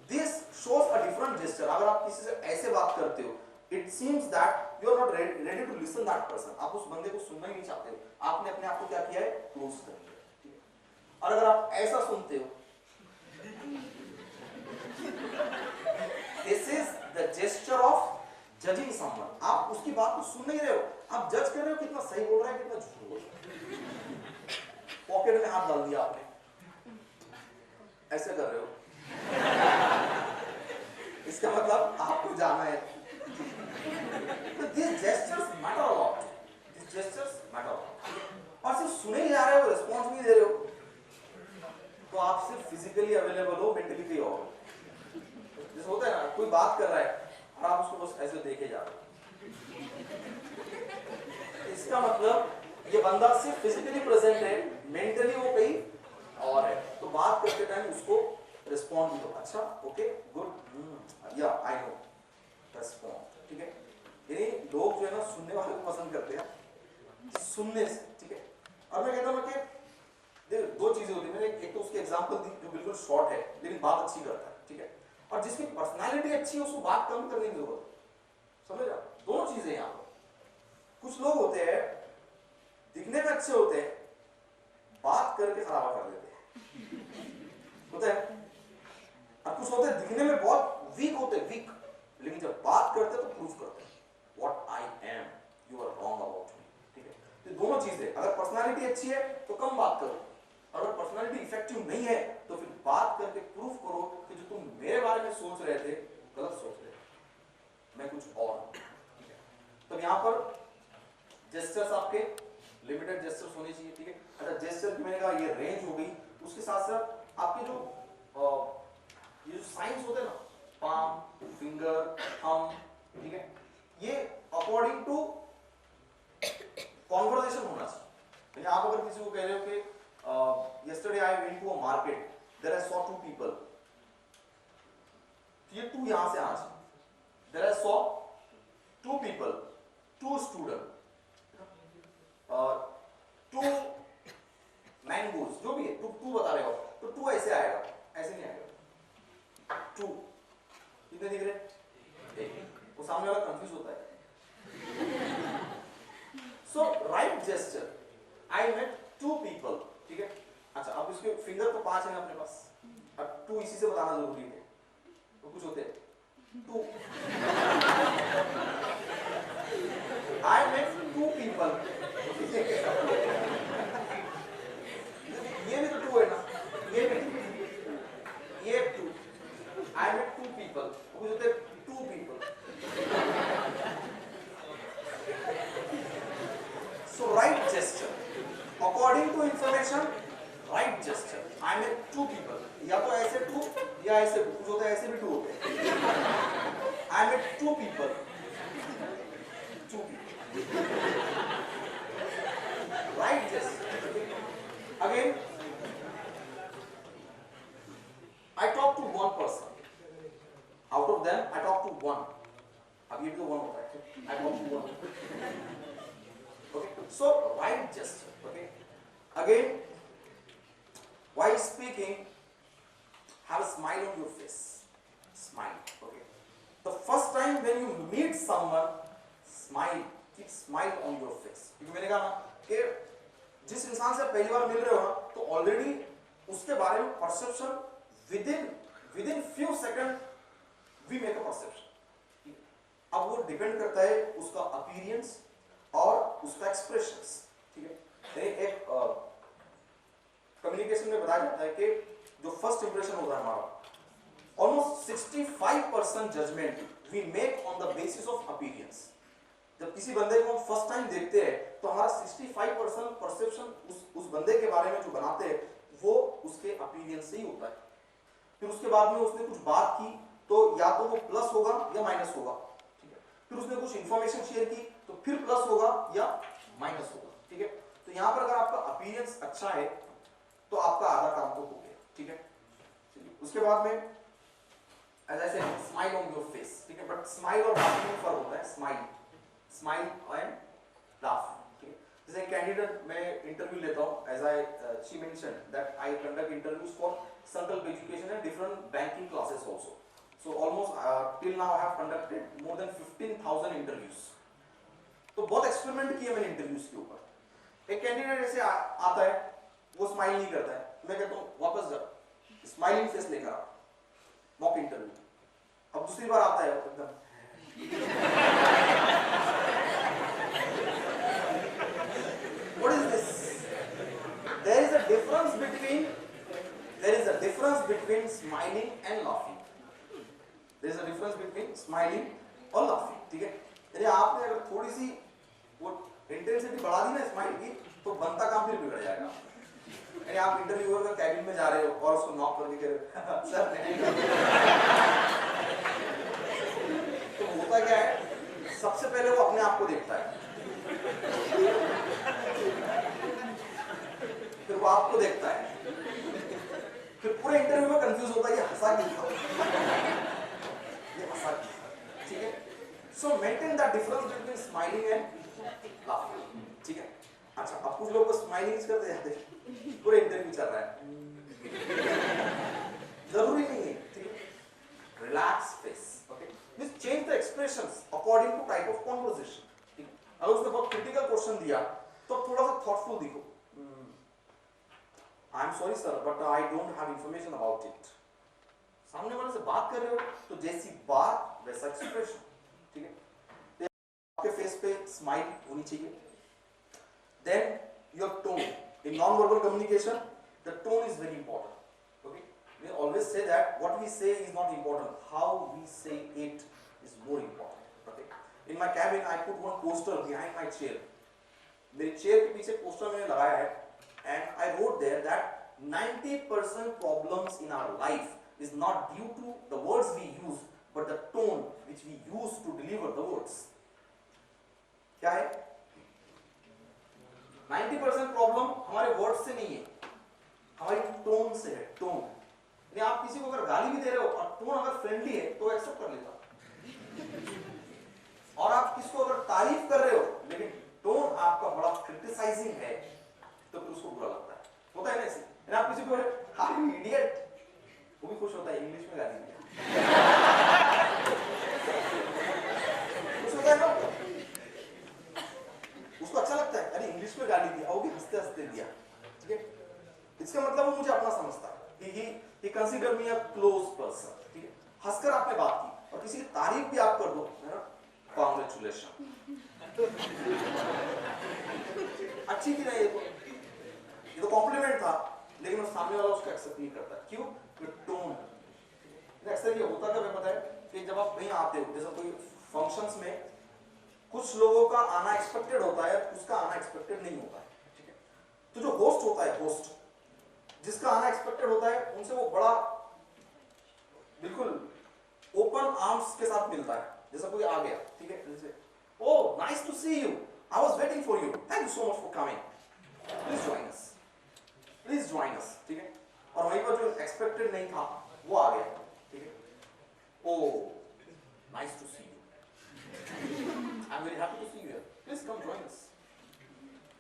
this shows a different gesture. अगर आप किसी से ऐसे बात करते हो, it seems that you are not ready to listen that person, आप उस बंदे को सुनना ही नहीं चाहते हो, आपने अपने आप को क्या किया है, क्लोज कर दिया, ठीक है। और अगर आप ऐसा सुनते हो, this is the gesture of judging someone, आप उसकी बात को सुन नहीं रहे हो, आप जज कर रहे हो कितना सही बोल रहा है कितना झूठ बोल रहा है। पॉकेट में हाथ डाल दिया आपने, ऐसे कर रहे हो, इसका मतलब आपको जाना है। तो these gestures matter ऐसे देखे जा रहे हो। इसका मतलब ये बंदा सिर्फ फिजिकली प्रेजेंट है, मेंटली वो कहीं और है। तो बात करते टाइम उसको रिस्पॉन्ड भी दो, अच्छा ओके गुड, या आई नो, रिस्पॉन्ड, ठीक है। यानी लोग जो है ना सुनने वाले को पसंद करते हैं, सुनने से, ठीक है। और मैं कहता हूँ कि देखो दो चीजें होती है, मैंने एक तो उसके एग्जांपल दी जो बिल्कुल शॉर्ट है लेकिन बात अच्छी करता है, ठीक है। और जिसकी पर्सनालिटी अच्छी है उसको बात कम करने की जरूरत है, समझ रहे? दोनों चीजें यहाँ पर। कुछ लोग होते हैं दिखने में अच्छे होते हैं, बात करके खराब कर देते हैं, होता है। और कुछ होते हैं दिखने में बहुत वीक होते हैं, वीक, लेकिन जब बात करते हैं तो प्रूव करते हैं what I am, you are wrong about me, ठीक है। तो दोनों चीजें, अगर पर्सनालिटी अच्छी है तो कम बात करो, अगर पर्सनालिटी इफेक्टिव नहीं है तो फिर बात करके प्रूव करो कि जो तुम मेरे बारे में सोच रहे थे गलत सोच रहे थे, मैं कुछ और हूं, ठीक है। तो यहां पर जेस्चर्स आपके लिमिटेड जेस्चर्स होने चाहिए, ठीक है। अच्छा जेस्चर की मैंने कहा ये रेंज हो गई, उसके साथ साथ आपके जो ये जो साइंस होते हैं ना, पाम, फिंगर, थंब, ठीक है, ये अकॉर्डिंग टू कॉन्वर्सेशन होना चाहिए। आप अगर किसी को कह रहे हो कि yesterday I went to a market, there I saw two people, ये टू यहां से आना चाहिए, there I saw two people, two student, two mangoes, जो भी है, टू बता रहे हो तो टू ऐसे आएगा, ऐसे नहीं आएगा। टू कितने दिख रहे? एक, वो सामने वाला कंफ्यूज होता है। So right gesture, I met two people, ठीक है। अच्छा अब इसके फिंगर तो 5 है अपने पास, अब टू इसी से बताना जरूरी है, तो कुछ होते हैं two, I met two people, ये भी तो टू है ना, ये भी टू, ये two, I met two people, कुछ होते हैं two people. So right gesture according to information, right gesture, I met two people, या तो ऐसे टू या ऐसे टू, कुछ होता है ऐसे भी टू होते हैं, I met two people, two people, right gesture. Again, I talk to one person. Out of them, I talk to one. अब ये तो one होता है. I talk to one. Okay. So right gesture. Okay. Again, while speaking, have a smile on your face. Smile. Okay. The first time when you meet someone, smile. Keep smile on your face. क्योंकि मैंने कहा ना कि जिस इंसान से पहली बार मिल रहे हो ना तो ऑलरेडी उसके बारे में perception within few second we make a perception. अब वो डिपेंड करता है उसका अपीयरेंस और उसका एक्सप्रेशंस, ठीक है। एक कम्युनिकेशन में बताया जाता है कि जो फर्स्ट इंप्रेशन होता है हमारा, almost 65% judgement we make on the basis of appearance. जब किसी बंदे को हम फर्स्ट टाइम देखते हैं तो हमारा 65% परसेप्शन उस बंदे के बारे में जो बनाते हैं वो उसके अपीयरेंस से ही होता है। फिर उसके बाद में उसने कुछ बात की तो या तो वो प्लस होगा या माइनस होगा, ठीक है। फिर उसने कुछ इंफॉर्मेशन शेयर की तो फिर प्लस होगा या माइनस होगा, ठीक है। तो यहाँ पर अगर आपका अपीयरेंस अच्छा है तो आपका आधा काम तो हो गया, ठीक है। उसके बाद में as I said, smile on your face, ठीक है। बट स्माइल और लाफिंग में फर्क होता है। स्माइल एंड लाफ, ठीक है। जैसे कैंडिडेट मैं इंटरव्यू लेता हूँ, as I she mentioned that I conduct interviews for Sankalp education and different banking classes also. So almost till now I have conducted more than 15,000 interviews. तो बहुत एक्सपेरिमेंट किए मैंने इंटरव्यूज के ऊपर। एक कैंडिडेट ऐसे आता है, वो स्माइल नहीं करता है, मैं कहता हूँ वापस जा, स्माइलिंग फेस लेकर आ, मॉक इंटरव्यू। अब दूसरी बार आता है एकदम what is this? There is a difference between smiling and laughing. There is a difference between smiling और laughing, ठीक है। यदि आपने अगर थोड़ी सी वो इंटेंसिटी बढ़ा दी ना स्माइल की तो बनता काम फिर बिगड़ जाएगा। यानी आप इंटरव्यूअर का कैबिन में जा रहे हो और उसको नॉक करके कह रहे हो सर नहीं, तो होता क्या है पहले वो अपने आप को देखता है, फिर वो आपको देखता है, फिर पूरे इंटरव्यू में कंफ्यूज होता है ये हंसा क्यों था, ये हंसा क्यों था, ठीक है। सो maintain the difference between smiling and laughing, ठीक है। अच्छा, अब कुछ लोग स्माइलिंग करते जाते हैं, पूरे इंटरव्यू चल रहा है, जरूरी नहीं है, ठीक है। Relax face, okay. Please change the expressions according to type of conversation, ठीक है। अगर उसने बहुत क्रिटिकल क्वेश्चन दिया तो थोड़ा सा थॉटफुल दिखो, I am sorry sir but I don't have information about it. सामने वाले से बात कर रहे हो तो जैसी बात वैसा एक्सप्रेशन, ठीक है। आपके फेस पे स्माइल होनी चाहिए। Then your tone in non verbal communication, the tone is very important, okay. We always say that what we say is not important, how we say it is more important, okay. In my cabin I put one poster behind my chair, मेरे chair के पीछे poster मैंने लगाया है, and I wrote there that 90% problems in our life is not due to the words we use but the tone which we use to deliver the words. क्या है? 90% problem हमारे word से नहीं है, हमारी टोन से है, टोन। यानी आप किसी को अगर गाली भी दे रहे हो और टोन अगर फ्रेंडली है तो एक्सेप्ट कर लेता, और आप किसको अगर तारीफ कर रहे हो लेकिन टोन आपका बड़ा क्रिटिसाइजिंग है तो फिर उसको बुरा लगता है, होता है ना ऐसे। यानी आप किसी को हाय यू इडियट, वो भी खुश होता है, इंग्लिश में गाली दिया, खुश होता है ना, उसको अच्छा लगता है, अरे इंग्लिश में गाली दिया, वो भी हंसते हंसते दिया, ठीक है। इसका मतलब वो मुझे अपना समझता है, he consider me a close person, ठीक है। हंसकर आपने बात की और किसी की तारीफ भी आप कर दो, है ना, कांग्रेचुलेशन, अच्छी थी ना ये तो कॉम्प्लीमेंट था, लेकिन वो सामने वाला उसको एक्सेप्ट नहीं करता, क्यों? टोन। अक्सर ये होता है, पता है कि जब आप कहीं आते हो, जैसे कोई फंक्शंस में कुछ लोगों का आना एक्सपेक्टेड होता है, उसका आना एक्सपेक्टेड नहीं होता है, ठीक है। तो जो होस्ट होता है, होस्ट जिसका आना एक्सपेक्टेड होता है, उनसे वो बड़ा बिल्कुल ओपन आर्म्स के साथ मिलता है, जैसा कोई आ गया, ठीक है, जैसे oh nice to see you, I was waiting for you, thank you so much for coming, please join us, please join us, ठीक है। और वहीं पर जो एक्सपेक्टेड नहीं था वो आ गया, ठीक है, oh nice to see you, I am very happy to see you, please come join us.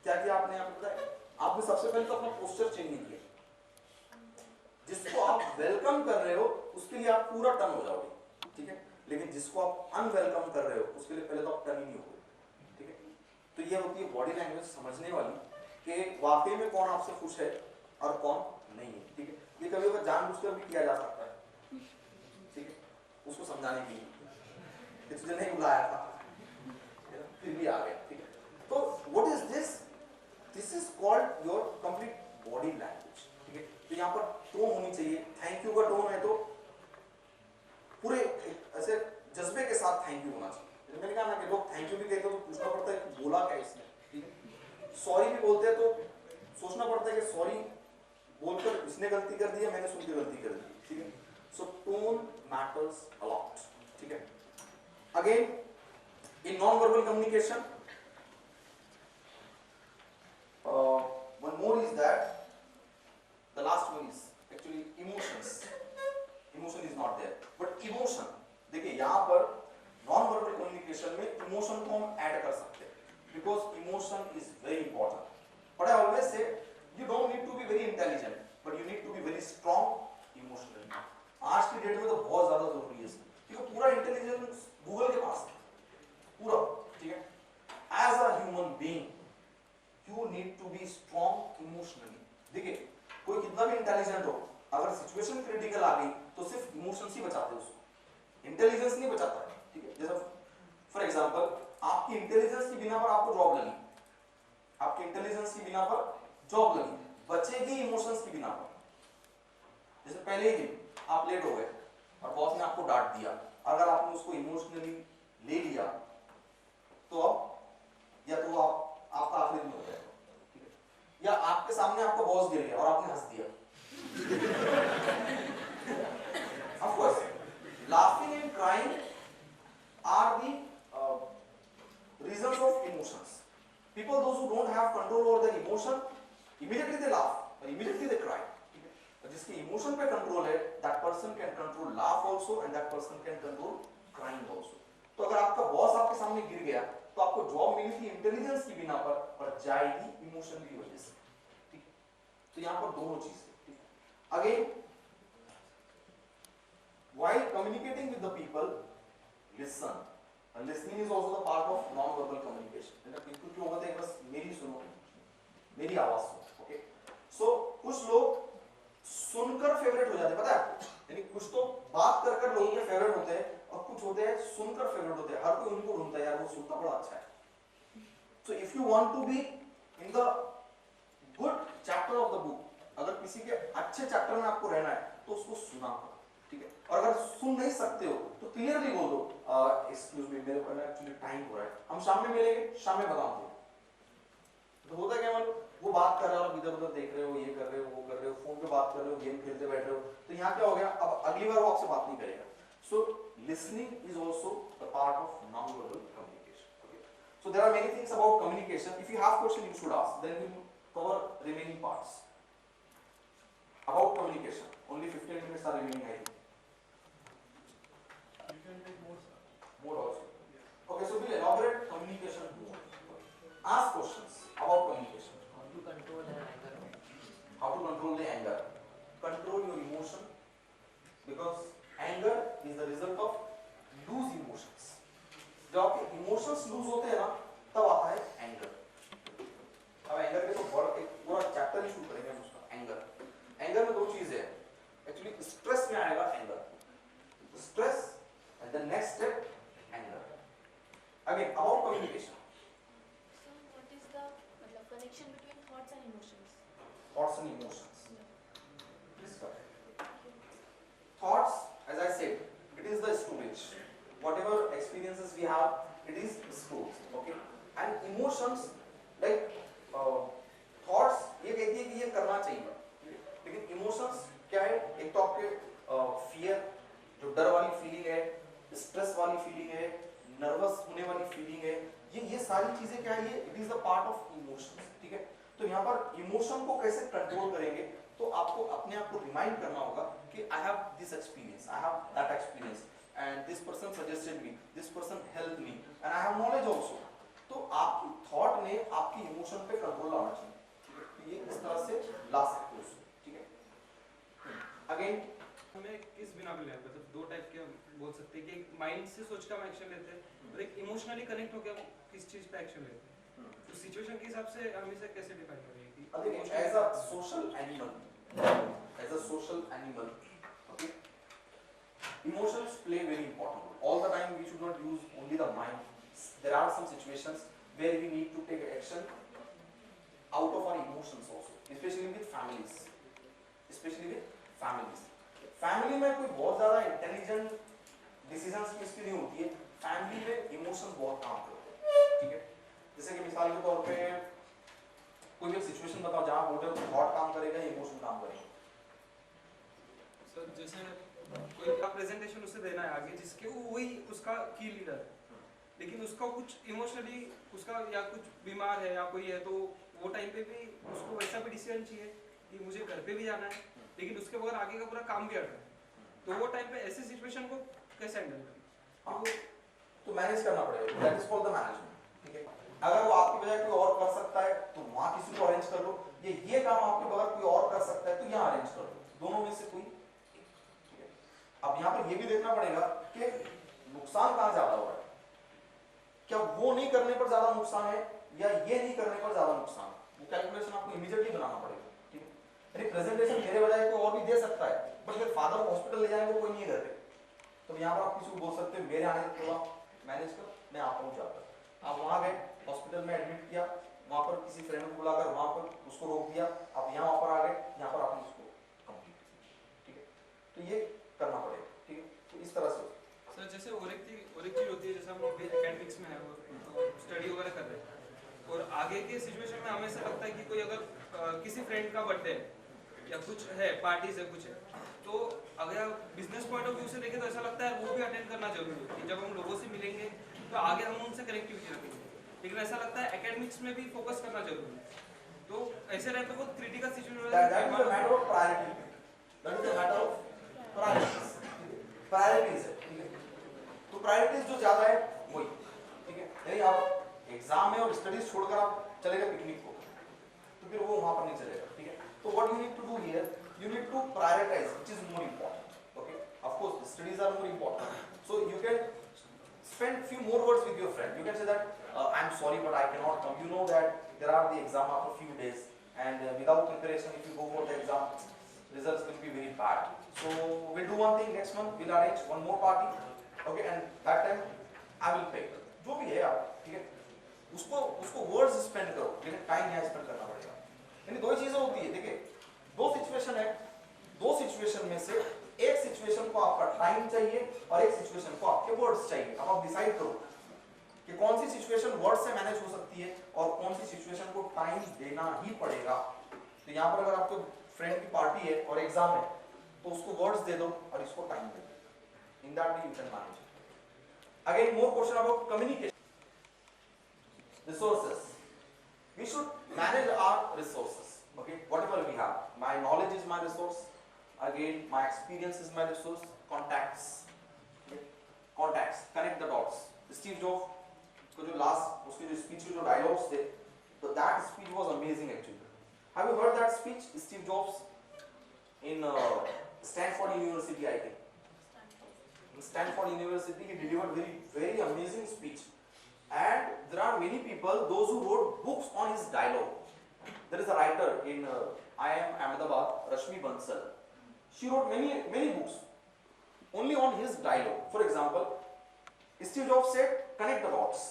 क्या किया आपने यहाँ पे? पता है, आपने सबसे पहले तो अपना पोस्चर चेंज नहीं किया, जिसको आप वेलकम कर रहे हो उसके लिए आप पूरा टर्न हो जाओगे, ठीक है, लेकिन जिसको आप अनवेलकम कर रहे हो उसके लिए पहले तो आप टर्न ही नहीं होगे, ठीक है। तो ये होती है बॉडी लैंग्वेज समझने वाली, कि वाकई में कौन आपसे खुश है और कौन नहीं है, ठीक है। ये कभी कभी जानबूझकर भी किया जा सकता है, ठीक है, उसको समझाने के लिए कि तुझे नहीं बुलाया था फिर भी आ गया, ठीक है। तो what is this? This is called your complete body language, ठीक है। तो यहाँ पर टोन होनी चाहिए, थैंक यू का टोन है तो पूरे ऐसे जज्बे के साथ थैंक यू होना चाहिए। मैंने कहा ना कि लोग थैंक यू भी कहते हैं तो पूछना पड़ता है कि बोला क्या इसने, ठीक है। सॉरी भी बोलते हैं तो सोचना पड़ता है कि सॉरी बोलकर इसने गलती कर दी है, मैंने सुन के गलती कर दी, ठीक है। सो टोन मैटर्स अ लॉट, ठीक है। Again in non verbal communication one more is that the last one is actually emotions. Emotion is not there, but emotion, देखिए यहाँ पर नॉन वर्बल कम्युनिकेशन में इमोशन को हम ऐड कर सकते हैं, because emotion is very important. But I always say you don't need to be very intelligent, but you need to be very strong emotionally. आज की डेट में तो बहुत ज्यादा जरूरी है, क्योंकि पूरा इंटेलिजेंस गूगल के पास है, पूरा, ठीक है। As a human being you need to be strong emotionally। देखिए कोई कितना भी इंटेलिजेंट हो, अगर सिचुएशन क्रिटिकल आ गई तो सिर्फ इमोशंस ही बचाते हैं उसको, इंटेलिजेंस नहीं बचाता है, ठीक है। जैसे फॉर एग्जांपल आपकी इंटेलिजेंस की बिना पर आपको जॉब लगी, आपकी इंटेलिजेंस की बिना पर जॉब लगी, बचेगी इमोशंस की बिना पर। जैसे पहले ही दिन आप लेट हो गए और बॉस ने आपको डांट दिया, अगर आपने उसको इमोशनली ले लिया तो अब या तो आपका आखिरी दिन हो जाएगा, ठीक है। या आपके सामने आपका बॉस गिर गया और आपने हंस दिया, of course laughing and crying are the have control over their emotion, immediately they laugh or immediately they cry. जिसके इमोशन पे कंट्रोल है, that person can control laugh also and that person can control crying also. तो अगर आपका boss आपके सामने गिर गया तो आपको जॉब मिली थी इंटेलिजेंस की बिना पर जाएगी इमोशन की वजह से, ठीक? तो यहाँ पर दोनों चीजें, again while communicating with the people, listen. And listening is also the part of non-verbal communication. बिल्कुल क्यों होता है, बस मेरी सुनो, मेरी आवाज सुनो, ओके? सो कुछ लोग सुनकर फेवरेट हो जाते हैं, पता है आपको? यानी कुछ तो बात कर कर लोगों के फेवरेट होते हैं और कुछ होते हैं सुनकर फेवरेट होते हैं। हर कोई उनको ढूंढता है, यार वो सुनता बड़ा अच्छा है। So if you want to be in the good chapter of the book, अगर किसी के अच्छे चैप्टर में आपको रहना है तो उसको सुना करो, ठीक है? और अगर सुन नहीं सकते हो तो क्लियरली बोल दो, एक्सक्यूज मी, मेरे को एक्चुअली टाइम हो रहा है, हम शाम में मिलेंगे, शाम में बताऊंगा। तो होता क्या, मतलब वो बात कर रहे हो, इधर उधर देख रहे हो, ये कर रहे हो, वो कर रहे हो, फोन पे बात कर रहे हो, गेम खेलते बैठ रहे हो, तो यहाँ क्या हो गया, अब अगली बार वो आपसे बात नहीं करेगा। So listening is also the part of nonverbal communication, okay? So there are many things about communication. If you have question you should ask, then we will cover remaining parts about communication. Only 15 minutes are remaining, I think. You can take more, sir. More also. Yes. Okay, so we'll elaborate communication more. Ask questions about communication. How to control the anger? How to control the anger? Control your emotion, because anger is the result of loose emotions. जब आपके emotions lose होते हैं ना, तब आता है anger. अब anger के तो एक पूरा चैप्टर ही शुरू करेंगे हम उसका, anger. एंगर में दो चीजें हैं, एक्चुअली स्ट्रेस में आएगा anger, stress and the next step anger. Again about communication, So what is the मतलब connection between thoughts and emotions? Thoughts and emotions, please correct. Thoughts, as I said, it is the storage, whatever experiences we have, it is stored, okay? And emotions, like thoughts ये कहती है कि ये करना चाहिए, लेकिन emotions क्या है, एक तो आपके फियर, जो डर वाली फीलिंग है, स्ट्रेस वाली फीलिंग है, नर्वस होने वाली फीलिंग है, ये सारी चीजें क्या है, ये it is the part of emotions, ठीक है? तो यहाँ पर इमोशन को कैसे कंट्रोल करेंगे, तो आपको अपने आप को रिमाइंड करना होगा कि I have this experience, I have that experience, and this person suggested me, this person help me, and I have knowledge also. तो आपकी थॉट ने आपकी इमोशन पे कंट्रोल लाना चाहिए, तो ये इस तरह से ला सकते हो, ठीक है? अगेन हमें किस बिना पे लें, मतलब दो टाइप के हम बोल सकते हैं कि एक माइंड से सोच कर हम एक्शन लेते हैं और एक इमोशनली कनेक्ट होकर हम किस चीज पे एक्शन लेते हैं। तो सिचुएशन के हिसाब से हम इसे कैसे डिफाइन करेंगे कि देखिए, as a social animal, okay, emotions play very important role. All the time we should not use only the mind. There are some situations where we need to take action out of our emotions also, specially with families, family में कोई बहुत ज्यादा intelligent decisions की skill नहीं होती है, family में emotions बहुत काम करते हैं, ठीक है? जैसे कि मिसाल के तौर पे कोई भी सिचुएशन बताओ जहां बोलते हो थॉट काम करेगा, इमोशन काम करेगा। सर जैसे कोई का प्रेजेंटेशन उसे देना है आगे, जिसके वो वही उसका की लीडर है, लेकिन उसका कुछ इमोशनली उसका या कुछ बीमार है या कोई है, तो वो टाइम पे भी उसको वैसा भी डिसीजन चाहिए कि मुझे घर पे भी जाना है, लेकिन उसके बगैर आगे का पूरा काम भी अड़ रहा है। तो वो टाइम पे ऐसी सिचुएशन को कैसे हैंडल करें? तो मैनेज करना पड़ेगा, that is called the management, ठीक है? अगर वो आपकी बजाय कोई और कर सकता है तो वहां किसी को अरेंज कर लो, ये काम आपके बगैर कोई और कर सकता है तो यहाँ अरेंज कर लो, दोनों में से कोई, ठीक है? अब यहाँ पर ये भी देखना पड़ेगा कि नुकसान कहाँ ज्यादा हो रहा है, क्या वो नहीं करने पर ज्यादा नुकसान है या ये नहीं करने पर ज्यादा नुकसान है, वो कैलकुलेशन आपको इमीडिएटली बनाना पड़ेगा, ठीक है? यानी प्रेजेंटेशन मेरे बजाय कोई और भी दे सकता है, बट अगर फादर हॉस्पिटल ले जाएंगे कोई नहीं करते, तो यहाँ पर आप किसी को बोल सकते हैं मेरे आने के बाद मैनेज कर, मैं आप पहुंच जाता। आप वहाँ गए, हॉस्पिटल में एडमिट किया, वहाँ पर किसी फ्रेंड को बुलाकर वहाँ पर उसको रोक दिया, आप यहाँ पर आ गए, यहाँ पर आपने उसको कंप्लीट किया, ठीक है? तो ये करना पड़ेगा, ठीक है? तो इस तरह से सर जैसे और एक चीज होती है, जैसे हम लोग एकेडमिक्स में है और स्टडी वगैरह कर रहे हैं, और आगे के सिचुएशन में हमें ऐसा लगता है कि कोई अगर किसी फ्रेंड का बर्थडे या कुछ है, पार्टीज है, कुछ है, तो अगर बिजनेस पॉइंट ऑफ व्यू से देखें तो ऐसा लगता है वो भी अटेंड करना जरूरी है कि जब हम लोगों से मिलेंगे तो आगे हम उनसे कनेक्टिविटी रखेंगे। लेकिन ऐसा लगता है एकेडमिक्स में भी फोकस करना जरूरी है। तो ऐसे रहते बहुत critical that is a situation matter of priority. That is a matter of priorities. Priorities है, ठीक है। तो प्रायोरिटीज जो ज्यादा है वही, ठीक है। नहीं आप एग्जाम में और स्टडीज छोड़कर आप चले गए पिकनिक को, तो फिर वो वहां पर नहीं चलेगा, ठीक है। तो what you need to do here, you need to prioritise which is more important, okay. Of course studies are more important, so you can spend few more words with your friend. You can say that I'm sorry but I cannot come. You know that there are the exam after few days, and without preparation if you go for the exam, results will be very bad. So we'll do one thing, next month we'll arrange one more party, okay, and that time I will pay. जो भी है आप, ठीक है, उसको words spend करो, लेकिन time यहाँ स्पेंड करना पड़ेगा। यानी दो ही चीजें होती है, देखिए दो सिचुएशन है, दो सिचुएशन में से एक सिचुएशन को आपका टाइम चाहिए और एक सिचुएशन को आपके वर्ड्स चाहिए। अब आप डिसाइड करो कि कौन सी सिचुएशन वर्ड से मैनेज हो सकती है और कौन सी सिचुएशन को टाइम देना ही पड़ेगा। तो यहाँ पर अगर आपको फ्रेंड की पार्टी है और एग्जाम है, तो उसको वर्ड्स दे दो और इसको टाइम दे दो। In that way you can manage. Again more question about communication, resources. We should manage our resources, okay, whatever we have. My knowledge is my resource, again my experience is my resource, contacts, okay? Contacts, connect the dots. Steve Jobs को जो last उसके जो speech के जो dialogues थे, तो that speech was amazing actually. Have you heard that speech, Steve Jobs in Stanford University, I think. In Stanford University he delivered very amazing speech. And there are many people, those who wrote books on his dialogue. There is a writer in IIM Ahmedabad, Rashmi Bansal. She wrote many books only on his dialogue. For example, Steve Jobs said, connect the dots.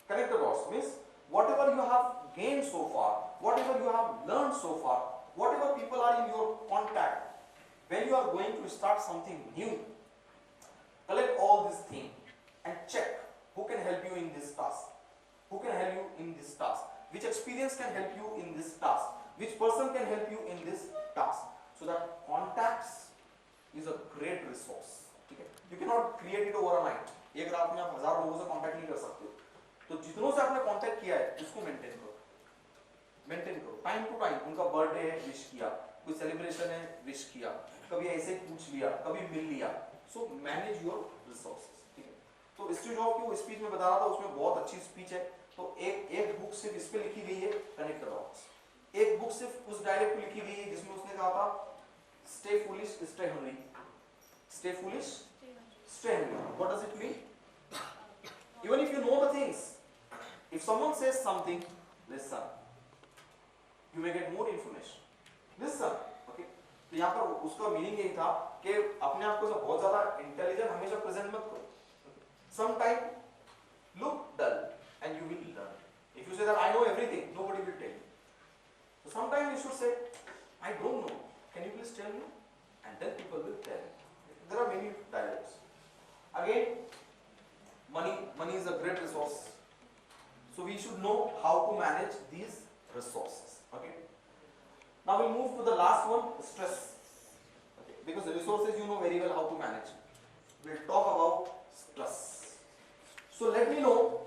Connect the dots means whatever you have gained so far, whatever you have learned so far, whatever people are in your contact, when you are going to start something new, collect all these things and check who can help you in this task, who can help you in this task, which experience can help you in this task, which person can help you in this task. So that contacts is a great resource, ठीक है। You cannot create it overnight. एक रात में आप 1000 लोगों से contact नहीं कर सकते, तो जितनों से आपने कांटेक्ट किया है उसको मेंटेन करो, टाइम टू टाइम। उनका बर्थडे है, विश किया, कोई सेलिब्रेशन है, विश किया, कभी ऐसे पूछ लिया, कभी मिल लिया। सो मैनेज योर रिसोर्सेज, ठीक है। तो स्टीव जॉब्स की वो स्पीच में बता रहा था, उसमें बहुत अच्छी स्पीच है। तो एक बुक सिर्फ इस पे लिखी गई है, कनेक्ट द डॉट्स। एक बुक सिर्फ उस डायलॉग पे लिखी गई है जिसमें उसने कहा था, stay foolish stay hungry, stay foolish stay hungry. What does it mean? Even if you know the things, if someone says something, listen, you may get more information, listen, okay. तो यहाँ पर उसका मीनिंग यही था कि अपने आप को बहुत ज्यादा इंटेलिजेंट हमेशा प्रेजेंट मत करो। Sometime look dull and you will learn. If you say that I know everything, nobody will tell you. So sometimes you should say, I don't know, can you please tell me? And then people will tell you. There are many dialogues. Again, money is a great resource. So we should know how to manage these resources. Okay. Now we move to the last one, stress. Okay. Because the resources you know very well how to manage. We'll talk about stress. So let me know